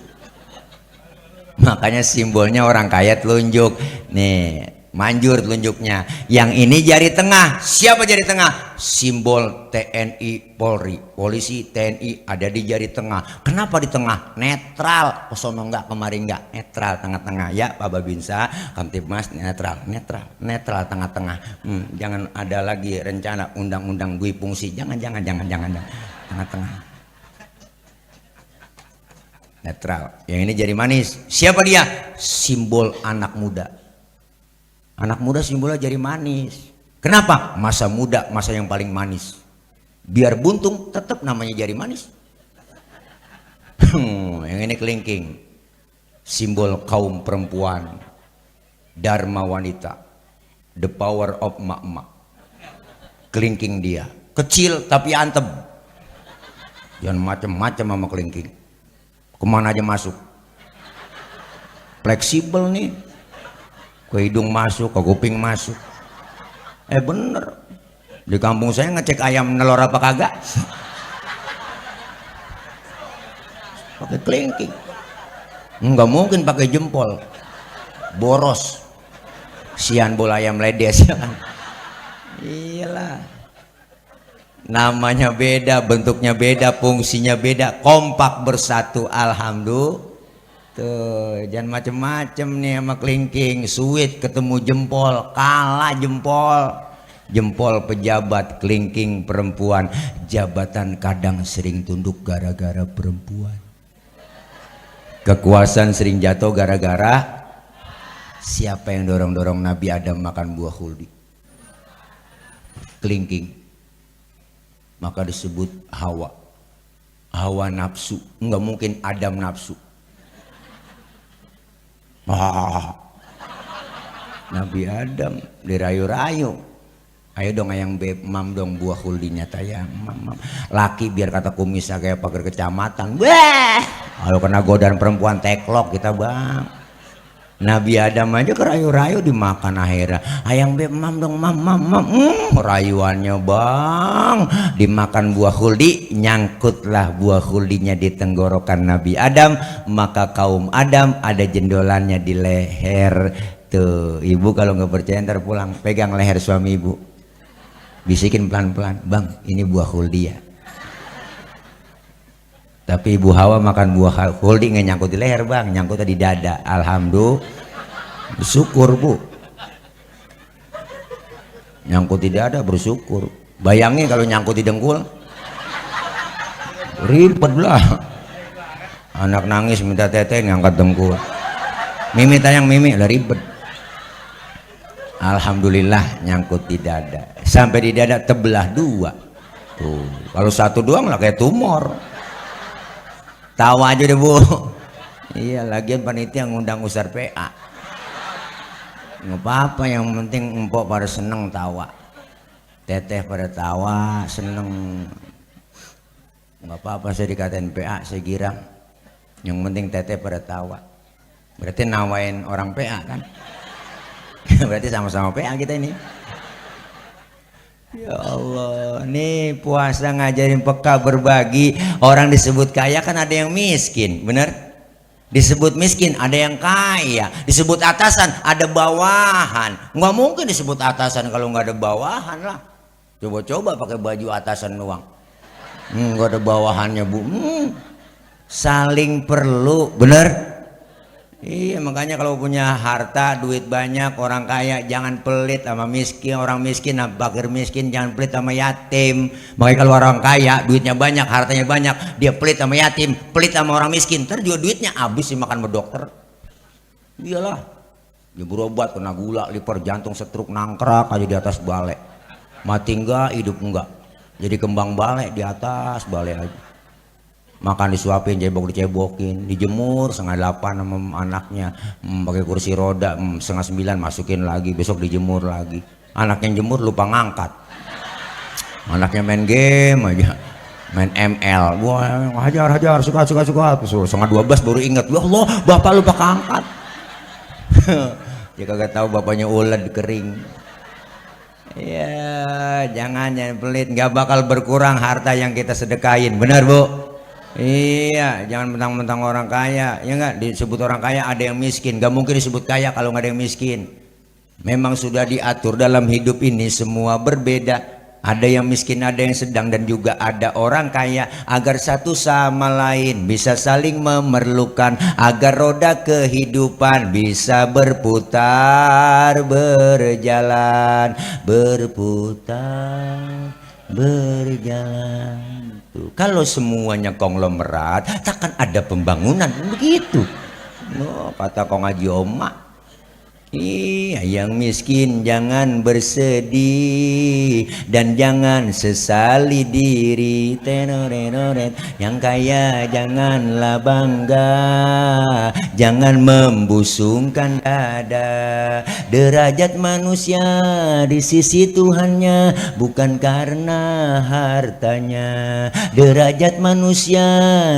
Makanya simbolnya orang kaya telunjuk. Nih manjur telunjuknya. Yang ini jari tengah. Siapa jari tengah? Simbol TNI Polri. Polisi TNI ada di jari tengah. Kenapa di tengah? Netral. Sono enggak, kemari enggak. Netral tengah-tengah. Ya Pak Babinsa, Kamtibmas netral, netral tengah-tengah. Jangan ada lagi rencana undang-undang dui fungsi. Jangan. Tengah-tengah. Netral. Yang ini jari manis. Siapa dia? Simbol anak muda. Anak muda simbolnya jari manis. Kenapa? Masa muda, masa yang paling manis. Biar buntung tetap namanya jari manis. Yang ini kelingking. Simbol kaum perempuan. Dharma wanita. The power of emak-emak. Kelingking dia. Kecil tapi antep. Jangan macam-macam sama kelingking. Kemana aja masuk. Fleksibel nih. Ke hidung masuk, ke kuping masuk. Bener. Di kampung saya ngecek ayam nelor apa kagak. Pakai kelingking. Enggak mungkin pakai jempol. Boros. Sian bola ayam ledes. Iyalah. Namanya beda, bentuknya beda, fungsinya beda, kompak bersatu. Alhamdulillah. Tuh, jangan macem-macem nih sama kelingking. Sweet ketemu jempol, kalah jempol. Jempol pejabat, kelingking perempuan. Jabatan kadang sering tunduk gara-gara perempuan. Kekuasaan sering jatuh gara-gara siapa yang dorong-dorong Nabi Adam makan buah khuldi? Kelingking. Maka disebut Hawa. Hawa nafsu. Enggak mungkin Adam nafsu. Nabi Adam dirayu-rayu. Ayo dong ayang mam dong buah khuldinya tayang mam. Laki biar kata kumisnya kayak pagar kecamatan. Wah, kalau kena godaan perempuan teklok kita bang. Nabi Adam aja kerayu-rayu dimakan akhirnya. Ayang beb mam dong mam. Rayuannya bang. Dimakan buah khuldi, nyangkutlah buah khuldinya di tenggorokan Nabi Adam. Maka kaum Adam ada jendolannya di leher. Tuh, ibu kalau nggak percaya ntar pulang pegang leher suami ibu. Bisikin pelan-pelan, bang ini buah khuldi ya. Tapi ibu Hawa makan buah khuldi nggak nyangkut di leher bang, nyangkut di dada. Alhamdulillah, bersyukur bu. Nyangkut di dada bersyukur. Bayangin kalau nyangkut di dengkul, ribet lah. Anak nangis minta teteh ngangkat dengkul. Mimi tayang mimi lah ribet. Alhamdulillah nyangkut di dada. Sampai di dada tebelah dua. Tuh, kalau satu doang lah kayak tumor. Tawa aja deh bu. Iya, lagian panitia ngundang Ustaz PA. Nggak apa-apa, yang penting empok pada seneng tawa. Teteh pada tawa, seneng. Nggak apa-apa saya dikatain PA, saya girang. Yang penting teteh pada tawa. Berarti nawain orang PA kan? Berarti sama-sama PA kita ini. Ya Allah, nih puasa ngajarin peka berbagi. Orang disebut kaya kan ada yang miskin, bener? Disebut miskin ada yang kaya. Disebut atasan ada bawahan. Nggak mungkin disebut atasan kalau nggak ada bawahan lah. Coba-coba pakai baju atasan doang. Nggak ada bawahannya bu. Saling perlu, bener? Iya, makanya kalau punya harta, duit banyak, orang kaya jangan pelit sama miskin, orang miskin, fakir miskin jangan pelit sama yatim. Makanya kalau orang kaya, duitnya banyak, hartanya banyak, dia pelit sama yatim, pelit sama orang miskin, ntar juga duitnya habis dimakan sama dokter. Iyalah, dia berobat kena gula, liver, jantung, stroke, nangkrak aja di atas balai. Mati enggak, hidup enggak. Jadi kembang balai di atas balai aja. Makan disuapin, cebok dicebokin, dijemur 7:30 sama anaknya, pakai kursi roda 8:30 masukin lagi, besok dijemur lagi. Anaknya jemur lupa ngangkat, anaknya main game aja, main ML, wah hajar suka 11:30 baru inget, ya Allah bapak lupa ngangkat. Dia kagak tahu bapaknya uled kering. Ya jangan pelit, nggak bakal berkurang harta yang kita sedekahin, benar bu? Iya, jangan mentang-mentang orang kaya, ya enggak disebut orang kaya ada yang miskin, gak mungkin disebut kaya kalau nggak ada yang miskin. Memang sudah diatur dalam hidup ini semua berbeda. Ada yang miskin, ada yang sedang, dan juga ada orang kaya, agar satu sama lain bisa saling memerlukan, agar roda kehidupan bisa berputar, berjalan, berputar, berjalan. Tuh. Kalau semuanya konglomerat, takkan ada pembangunan, begitu. Oh, kata Kong Haji Oma. Iya, yang miskin jangan bersedih dan jangan sesali diri. Tenorenoret. Yang kaya janganlah bangga, jangan membusungkan dada. Derajat manusia di sisi Tuhannya bukan karena hartanya. Derajat manusia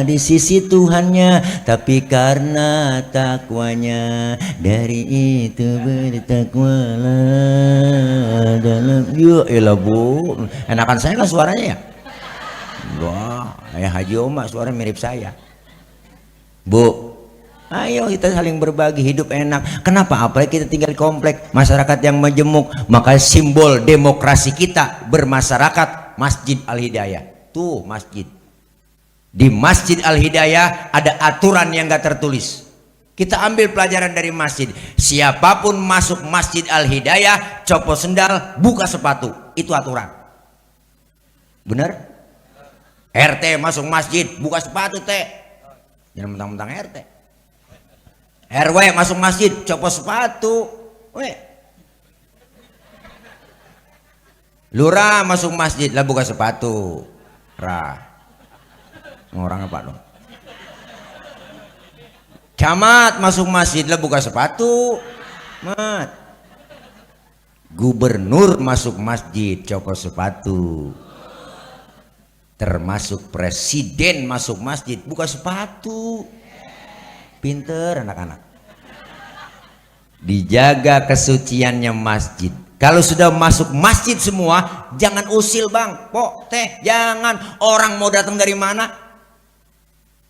di sisi Tuhannya tapi karena takwanya. Dari itu bertakwalah dalam. Ya elah bu, enakan saya kan suaranya ya. Wah, Haji Oma suara mirip saya. Bu, ayo kita saling berbagi, hidup enak. Kenapa? Apalagi kita tinggal di komplek, masyarakat yang majemuk. Maka simbol demokrasi kita bermasyarakat Masjid Al-Hidayah. Tuh masjid. Di Masjid Al-Hidayah ada aturan yang gak tertulis. Kita ambil pelajaran dari masjid. Siapapun masuk Masjid Al-Hidayah, copot sendal, buka sepatu. Itu aturan. Bener? RT masuk masjid, buka sepatu teh. Jangan mentang-mentang RT. RW masuk masjid, copot sepatu. Weh. Lurah masuk masjid, lah buka sepatu. Rah. Orang apa dong? Camat masuk masjid lah buka sepatu. Mat. Gubernur masuk masjid copot sepatu. Termasuk presiden masuk masjid buka sepatu. Pinter anak-anak. Dijaga kesuciannya masjid. Kalau sudah masuk masjid semua, jangan usil bang, pok, teh, jangan. Orang mau datang dari mana?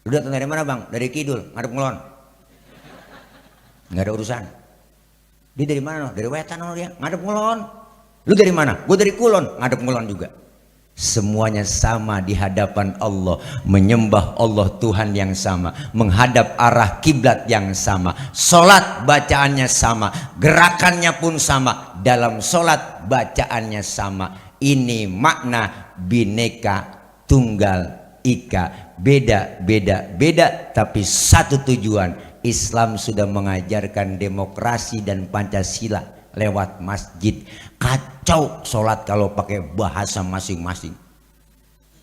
Lu datang dari mana bang? Dari Kidul, ngadep ngelon. Nggak ada urusan. Dia dari mana? Dari Wetan dia, ngadep ngelon. Lu dari mana? Gue dari Kulon, ngadep ngelon juga. Semuanya sama di hadapan Allah, menyembah Allah Tuhan yang sama, menghadap arah kiblat yang sama, solat bacaannya sama, gerakannya pun sama, dalam solat bacaannya sama. Ini makna Bhinneka Tunggal Ika, beda tapi satu tujuan. Islam sudah mengajarkan demokrasi dan Pancasila lewat masjid. Kacau sholat kalau pakai bahasa masing-masing.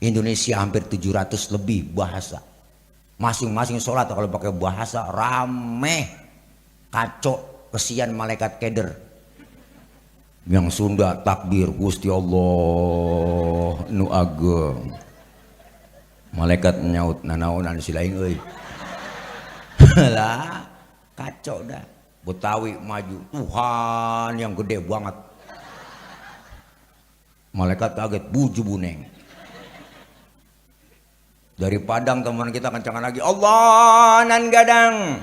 Indonesia hampir 700 lebih bahasa. Masing-masing sholat kalau pakai bahasa rame. Kacau, kesian malaikat keder. Yang Sunda takbir Gusti Allah nu ageng. Malaikat nyaut nanaonan silaing euy. Lah kacau dah. Betawi maju, Tuhan yang gede banget. Malaikat kaget, buju buneng. Dari Padang teman kita kencangan lagi, Allah nan gadang.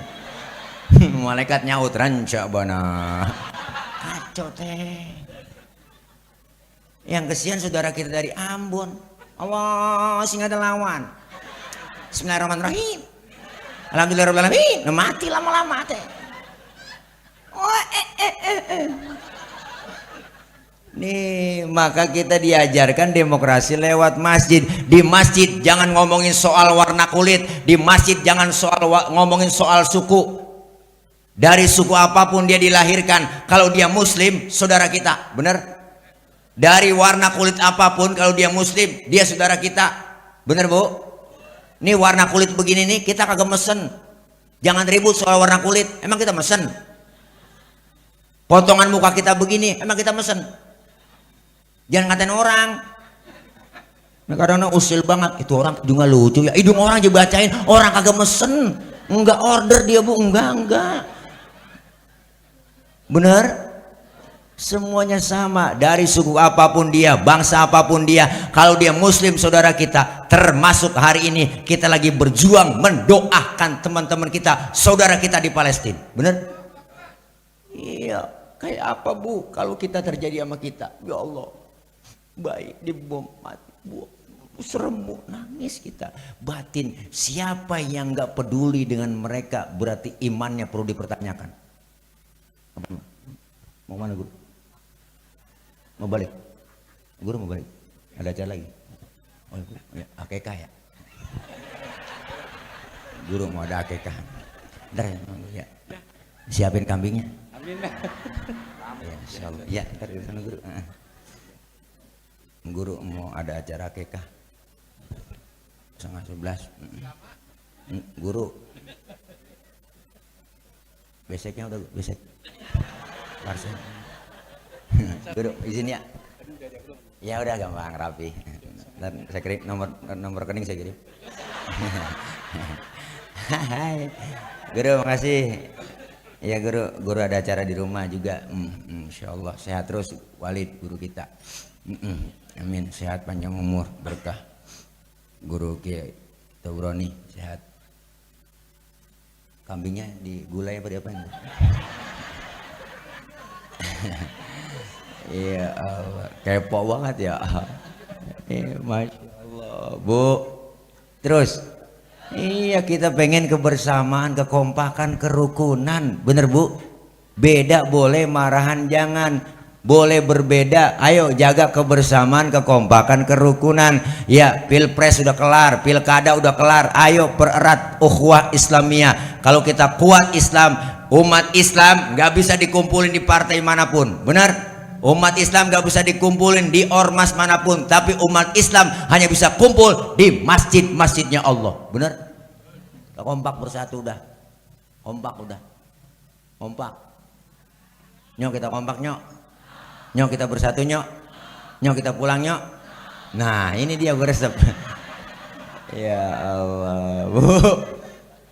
Malaikat nyaut, ranca bana. Kacau teh. Yang kesian saudara kita dari Ambon, Allah sing ada lawan. Bismillahirrahmanirrahim. Alhamdulillahirrahmanirrahim. Mati lama-lama teh. Nih, maka kita diajarkan demokrasi lewat masjid. Di masjid jangan ngomongin soal warna kulit. Di masjid jangan ngomongin soal suku. Dari suku apapun dia dilahirkan, kalau dia muslim, saudara kita. Bener? Dari warna kulit apapun, kalau dia muslim, dia saudara kita. Bener bu? Ini warna kulit begini nih, kita kagak mesen. Jangan ribut soal warna kulit, emang kita mesen. Potongan muka kita begini, emang kita mesen. Jangan ngatain orang. Kadang-kadang usil banget, itu orang juga lucu ya. Hidung orang aja bacain, orang kagak mesen. Enggak order dia bu, enggak. Bener? Semuanya sama, dari suku apapun dia, bangsa apapun dia. Kalau dia muslim saudara kita, termasuk hari ini kita lagi berjuang mendoakan teman-teman kita, saudara kita di Palestina. Bener? Iya. Kayak apa Bu kalau kita terjadi sama kita? Ya Allah, bayi dibom mati, Bu, serem Bu, nangis kita. Batin, siapa yang nggak peduli dengan mereka berarti imannya perlu dipertanyakan. Mau mana Guru? Mau balik? Guru mau balik? Ada acara lagi? Oh ya, akekah ya? Guru mau ada akekah. Ntar ya, siapin kambingnya. Amin. Ya, insyaallah. Ya, ntar di sana Guru. Guru mau ada acara akekah. 10:30. Guru. Beseknya udah besek. Parsen. Guru izin ya. Ya udah gampang rapi. Dan saya kirim nomor rekening saya kirim. Hai. Guru makasih. Ya guru ada acara di rumah juga. Insyaallah sehat terus Walid guru kita. Amin, sehat panjang umur berkah. Guru Kiai Tauroni sehat. Kambingnya digulai apa diapain? Iya Allah, kepo banget ya. Masya Allah Bu. Terus iya kita pengen kebersamaan, kekompakan, kerukunan, bener Bu. Beda boleh, marahan jangan. Boleh berbeda, ayo jaga kebersamaan, kekompakan, kerukunan. Ya pilpres sudah kelar, pilkada udah kelar, ayo pererat ukhuwah Islamiyah. Kalau kita kuat Islam, umat Islam nggak bisa dikumpulin di partai manapun, benar? Umat Islam gak bisa dikumpulin di ormas manapun, tapi umat Islam hanya bisa kumpul di masjid-masjidnya Allah. Bener? Kita kompak bersatu udah. Kompak udah. Kompak. Nyok kita kompak nyok. Nyok kita bersatu nyok. Nyok kita pulang nyok. Nah ini dia gue resep. Ya Allah Bu.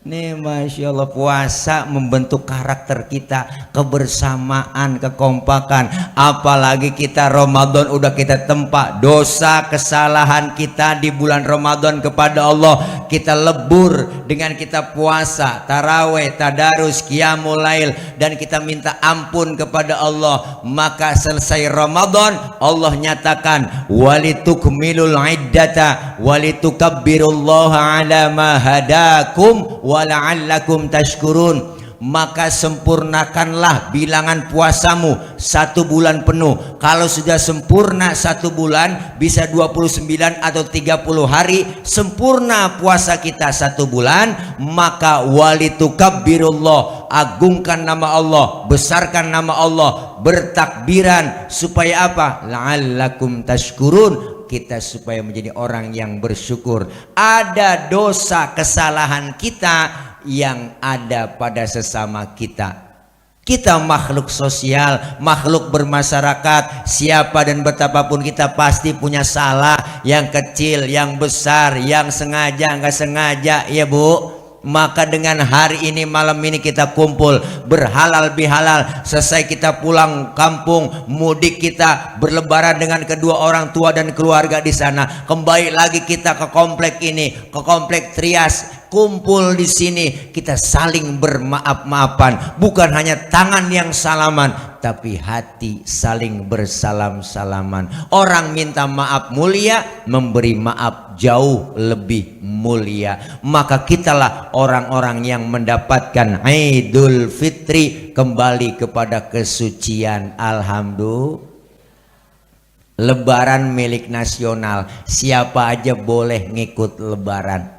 Nih Masya Allah puasa membentuk karakter kita, kebersamaan, kekompakan. Apalagi kita Ramadan udah kita tempa dosa kesalahan kita di bulan Ramadan kepada Allah. Kita lebur dengan kita puasa, taraweh, tadarus, qiyamul lail, dan kita minta ampun kepada Allah. Maka selesai Ramadan Allah nyatakan walitukmilul iddata walitukabbirullaha ala ma hadakum wala'allakum tashkurun. Maka sempurnakanlah bilangan puasamu 1 bulan penuh. Kalau sudah sempurna 1 bulan, bisa 29 atau 30 hari sempurna puasa kita 1 bulan, maka walitukabbirullah, agungkan nama Allah, besarkan nama Allah, bertakbiran. Supaya apa? La'allakum tashkurun, kita supaya menjadi orang yang bersyukur. Ada dosa kesalahan kita yang ada pada sesama kita. Kita makhluk sosial, makhluk bermasyarakat. Siapa dan betapapun kita pasti punya salah, yang kecil, yang besar, yang sengaja, nggak sengaja, ya Bu. Maka dengan hari ini, malam ini kita kumpul berhalal bihalal. Selesai kita pulang kampung, mudik kita berlebaran dengan kedua orang tua dan keluarga di sana. Kembali lagi kita ke komplek ini, ke komplek Trias. Kumpul di sini, kita saling bermaaf-maafan. Bukan hanya tangan yang salaman, tapi hati saling bersalam-salaman. Orang minta maaf mulia, memberi maaf jauh lebih mulia. Maka kitalah orang-orang yang mendapatkan Idul Fitri, kembali kepada kesucian. Alhamdulillah. Lebaran milik nasional, siapa aja boleh ngikut lebaran.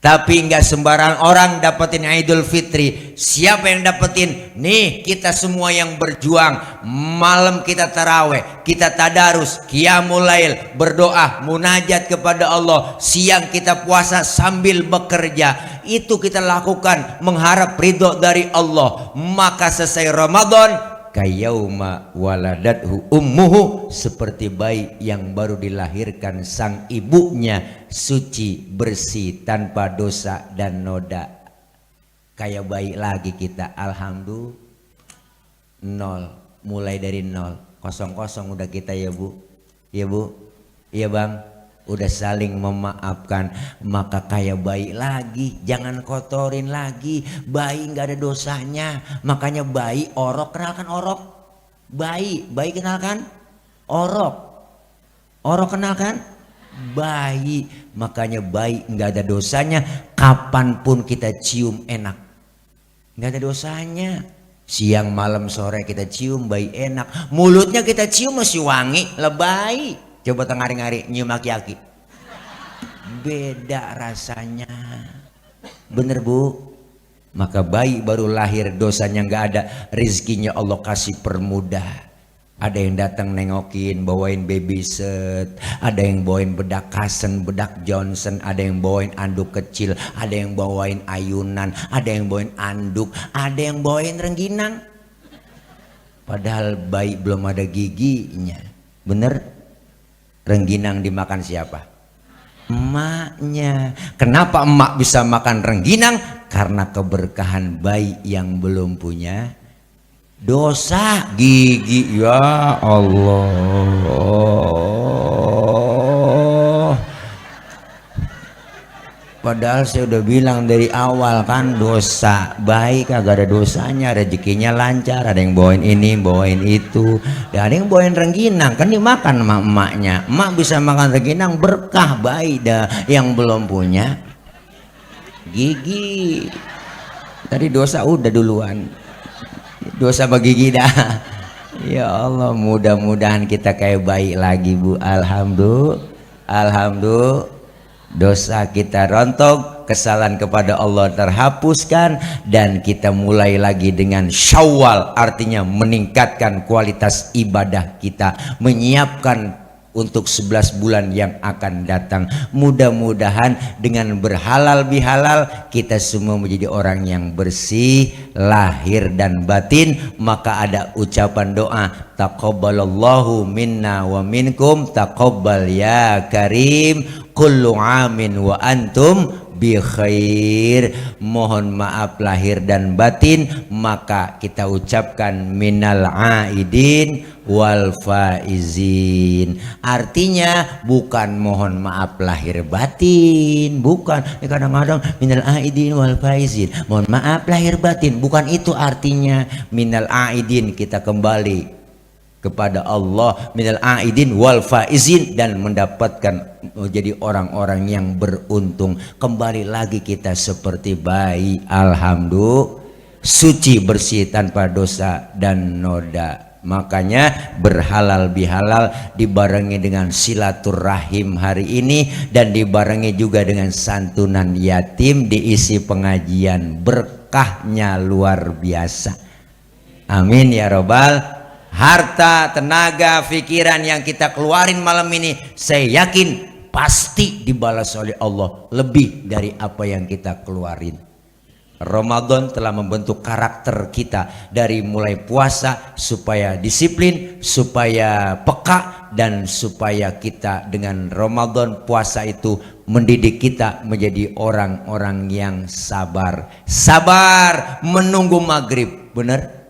Tapi nggak sembarang orang dapetin Idul Fitri. Siapa yang dapetin? Nih kita semua yang berjuang. Malam kita taraweh, kita tadarus, qiyamul lail, berdoa, munajat kepada Allah. Siang kita puasa sambil bekerja. Itu kita lakukan mengharap ridho dari Allah. Maka selesai Ramadan, kayauma waladathu ummuhu, seperti bayi yang baru dilahirkan sang ibunya, suci, bersih, tanpa dosa dan noda. Kayak bayi lagi kita. Alhamdulillah. Nol, mulai dari nol, kosong udah kita ya Bu. Ya Bu, iya Bang, udah saling memaafkan. Maka kayak bayi lagi, jangan kotorin lagi. Bayi nggak ada dosanya. Makanya bayi orok, kenalkan orok. Bayi, bayi kenal kan? Orok, orok kenal kan? Bayi, makanya bayi nggak ada dosanya. Kapanpun kita cium enak, nggak ada dosanya. Siang malam sore kita cium bayi enak. Mulutnya kita cium masih wangi, lebay. Coba tengari-ngari nyium aki-aki, beda rasanya. Bener bu? Maka bayi baru lahir dosanya nggak ada, rizkinya Allah kasih permudah. Ada yang datang nengokin, bawain baby set, ada yang bawain bedak Kasen, bedak Johnson, ada yang bawain anduk kecil, ada yang bawain ayunan, ada yang bawain anduk, ada yang bawain rengginang. Padahal bayi belum ada giginya. Bener? Rengginang dimakan siapa? Emaknya. Kenapa emak bisa makan rengginang? Karena keberkahan bayi yang belum punya dosa gigi. Ya Allah. Padahal saya udah bilang dari awal kan, dosa baik kagak ada dosanya, rezekinya lancar. Ada yang bawain ini, bawain itu, dan ada yang bawain rengginang kan dimakan sama emaknya. Emak bisa makan rengginang, berkah bayi dah yang belum punya gigi. Tadi dosa udah duluan, dosa bagi gigi dah. Ya Allah, mudah-mudahan kita kayak bayi lagi bu. Alhamdulillah, alhamdulillah. Dosa kita rontok, kesalahan kepada Allah terhapuskan, dan kita mulai lagi dengan Syawal, artinya meningkatkan kualitas ibadah kita, menyiapkan untuk 11 bulan yang akan datang. Mudah-mudahan dengan berhalal bihalal kita semua menjadi orang yang bersih lahir dan batin. Maka ada ucapan doa, taqabbalallahu minna wa minkum taqabbal ya karim, kullu amin wa antum bi khair. Mohon maaf lahir dan batin, maka kita ucapkan minal aidin wal faizin. Artinya bukan mohon maaf lahir batin, bukan. Kadang-kadang minal aidin wal faizin, mohon maaf lahir batin, bukan itu artinya. Minal aidin kita kembali kepada Allah, minal aidin wal faizin, dan mendapatkan menjadi orang-orang yang beruntung. Kembali lagi kita seperti bayi, alhamdulillah, suci bersih tanpa dosa dan noda. Makanya berhalal bihalal dibarengi dengan silaturahim hari ini, dan dibarengi juga dengan santunan yatim, diisi pengajian, berkahnya luar biasa. Amin ya robbal. Harta, tenaga, pikiran yang kita keluarin malam ini, saya yakin pasti dibalas oleh Allah lebih dari apa yang kita keluarin. Ramadan telah membentuk karakter kita, dari mulai puasa supaya disiplin, supaya peka, dan supaya kita dengan Ramadan puasa itu mendidik kita menjadi orang-orang yang sabar. Sabar menunggu maghrib, benar?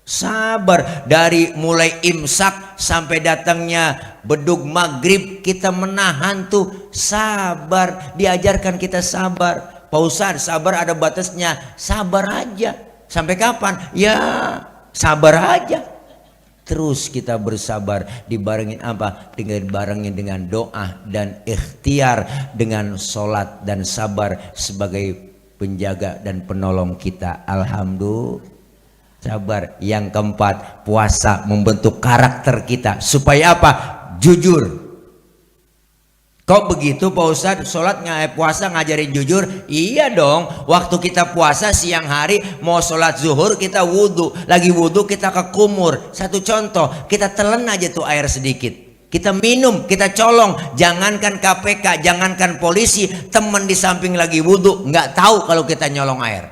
Sabar dari mulai imsak sampai datangnya bedug maghrib, kita menahan tuh. Sabar, diajarkan kita sabar. Pak Ustadz, sabar ada batasnya. Sabar aja. Sampai kapan? Ya sabar aja. Terus kita bersabar, dibarengin apa? Dibarengin dengan doa dan ikhtiar, dengan sholat dan sabar sebagai penjaga dan penolong kita. Alhamdulillah. Sabar. Yang keempat, puasa membentuk karakter kita supaya apa? Jujur. Kok begitu Pak Ustadz? Sholat puasa ngajarin jujur? Iya dong. Waktu kita puasa siang hari mau sholat zuhur kita wudhu, lagi wudhu kita ke kumur. Satu contoh, kita telan aja tuh air sedikit, kita minum, kita colong. Jangankan KPK, jangankan polisi, temen di samping lagi wudhu nggak tahu kalau kita nyolong air.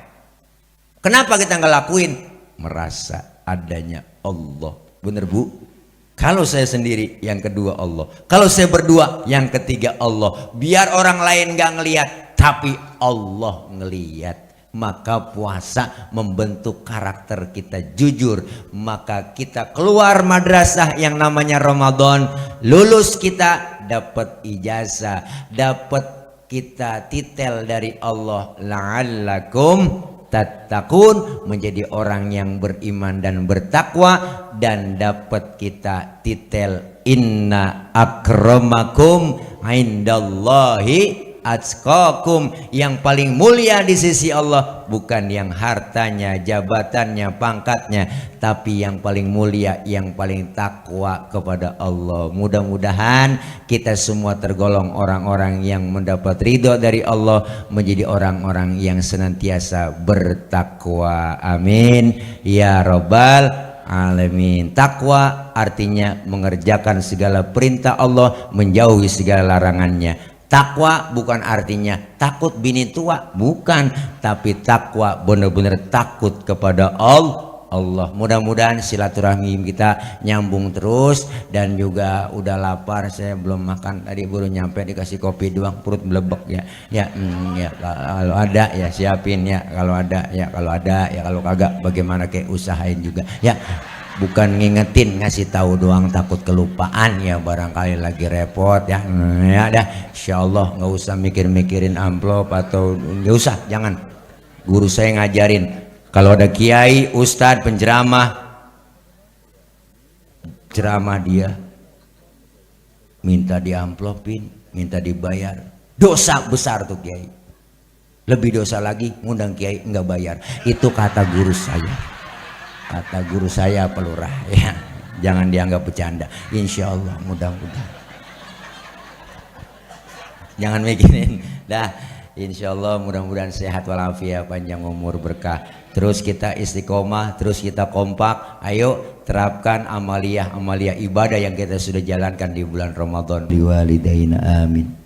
Kenapa kita nggak lakuin? Merasa adanya Allah. Bener bu? Kalau saya sendiri, yang kedua Allah. Kalau saya berdua, yang ketiga Allah. Biar orang lain nggak ngelihat, tapi Allah ngelihat. Maka puasa membentuk karakter kita jujur. Maka kita keluar madrasah yang namanya Ramadan, lulus kita dapat ijazah, dapat kita titel dari Allah, la'allakum tattaqun, menjadi orang yang beriman dan bertakwa, dan dapat kita titel inna akramakum indallahi atqakum, yang paling mulia di sisi Allah bukan yang hartanya, jabatannya, pangkatnya, tapi yang paling mulia, yang paling takwa kepada Allah. Mudah-mudahan kita semua tergolong orang-orang yang mendapat ridho dari Allah, menjadi orang-orang yang senantiasa bertakwa. Amin ya rabbal alamin. Takwa artinya mengerjakan segala perintah Allah, menjauhi segala larangannya. Takwa bukan artinya takut bini tua, bukan, tapi takwa benar-benar takut kepada Allah. Mudah-mudahan silaturahmi kita nyambung terus, dan juga udah lapar, saya belum makan tadi, baru nyampe dikasih kopi doang, perut melebek ya. Ya kalau ada ya siapin ya, kalau ada ya, kalau kagak bagaimana, kayak usahain juga ya. Bukan ngingetin, ngasih tahu doang, takut kelupaan ya, barangkali lagi repot ya. Ya dah, insyaallah nggak usah mikir-mikirin amplop atau nggak usah, jangan. Guru saya ngajarin, kalau ada kiai, ustadz, penceramah, ceramah dia minta diamplopin, minta dibayar, dosa besar tuh kiai. Lebih dosa lagi ngundang kiai nggak bayar. Itu kata guru saya. Kata guru saya Pak Lurah ya, jangan dianggap bercanda. Insya Allah mudah-mudahan, jangan mikirin dah. Insya Allah mudah-mudahan sehat walafiat, panjang umur, berkah. Terus kita istiqomah, terus kita kompak. Ayo terapkan amaliyah ibadah yang kita sudah jalankan di bulan Ramadan. Biwalidaina amin.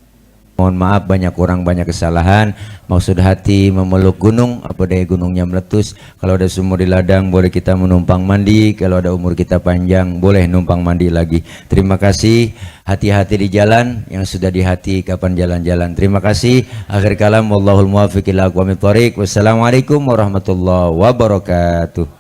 Mohon maaf banyak kurang, banyak kesalahan. Maksud hati memeluk gunung, apa daya gunungnya meletus. Kalau ada sumur di ladang boleh kita menumpang mandi. Kalau ada umur kita panjang boleh numpang mandi lagi. Terima kasih. Hati-hati di jalan, yang sudah di hati kapan jalan-jalan. Terima kasih. Akhir kalam, wallahul muwaffiq ila aqwamit thoriq. Wassalamualaikum warahmatullahi wabarakatuh.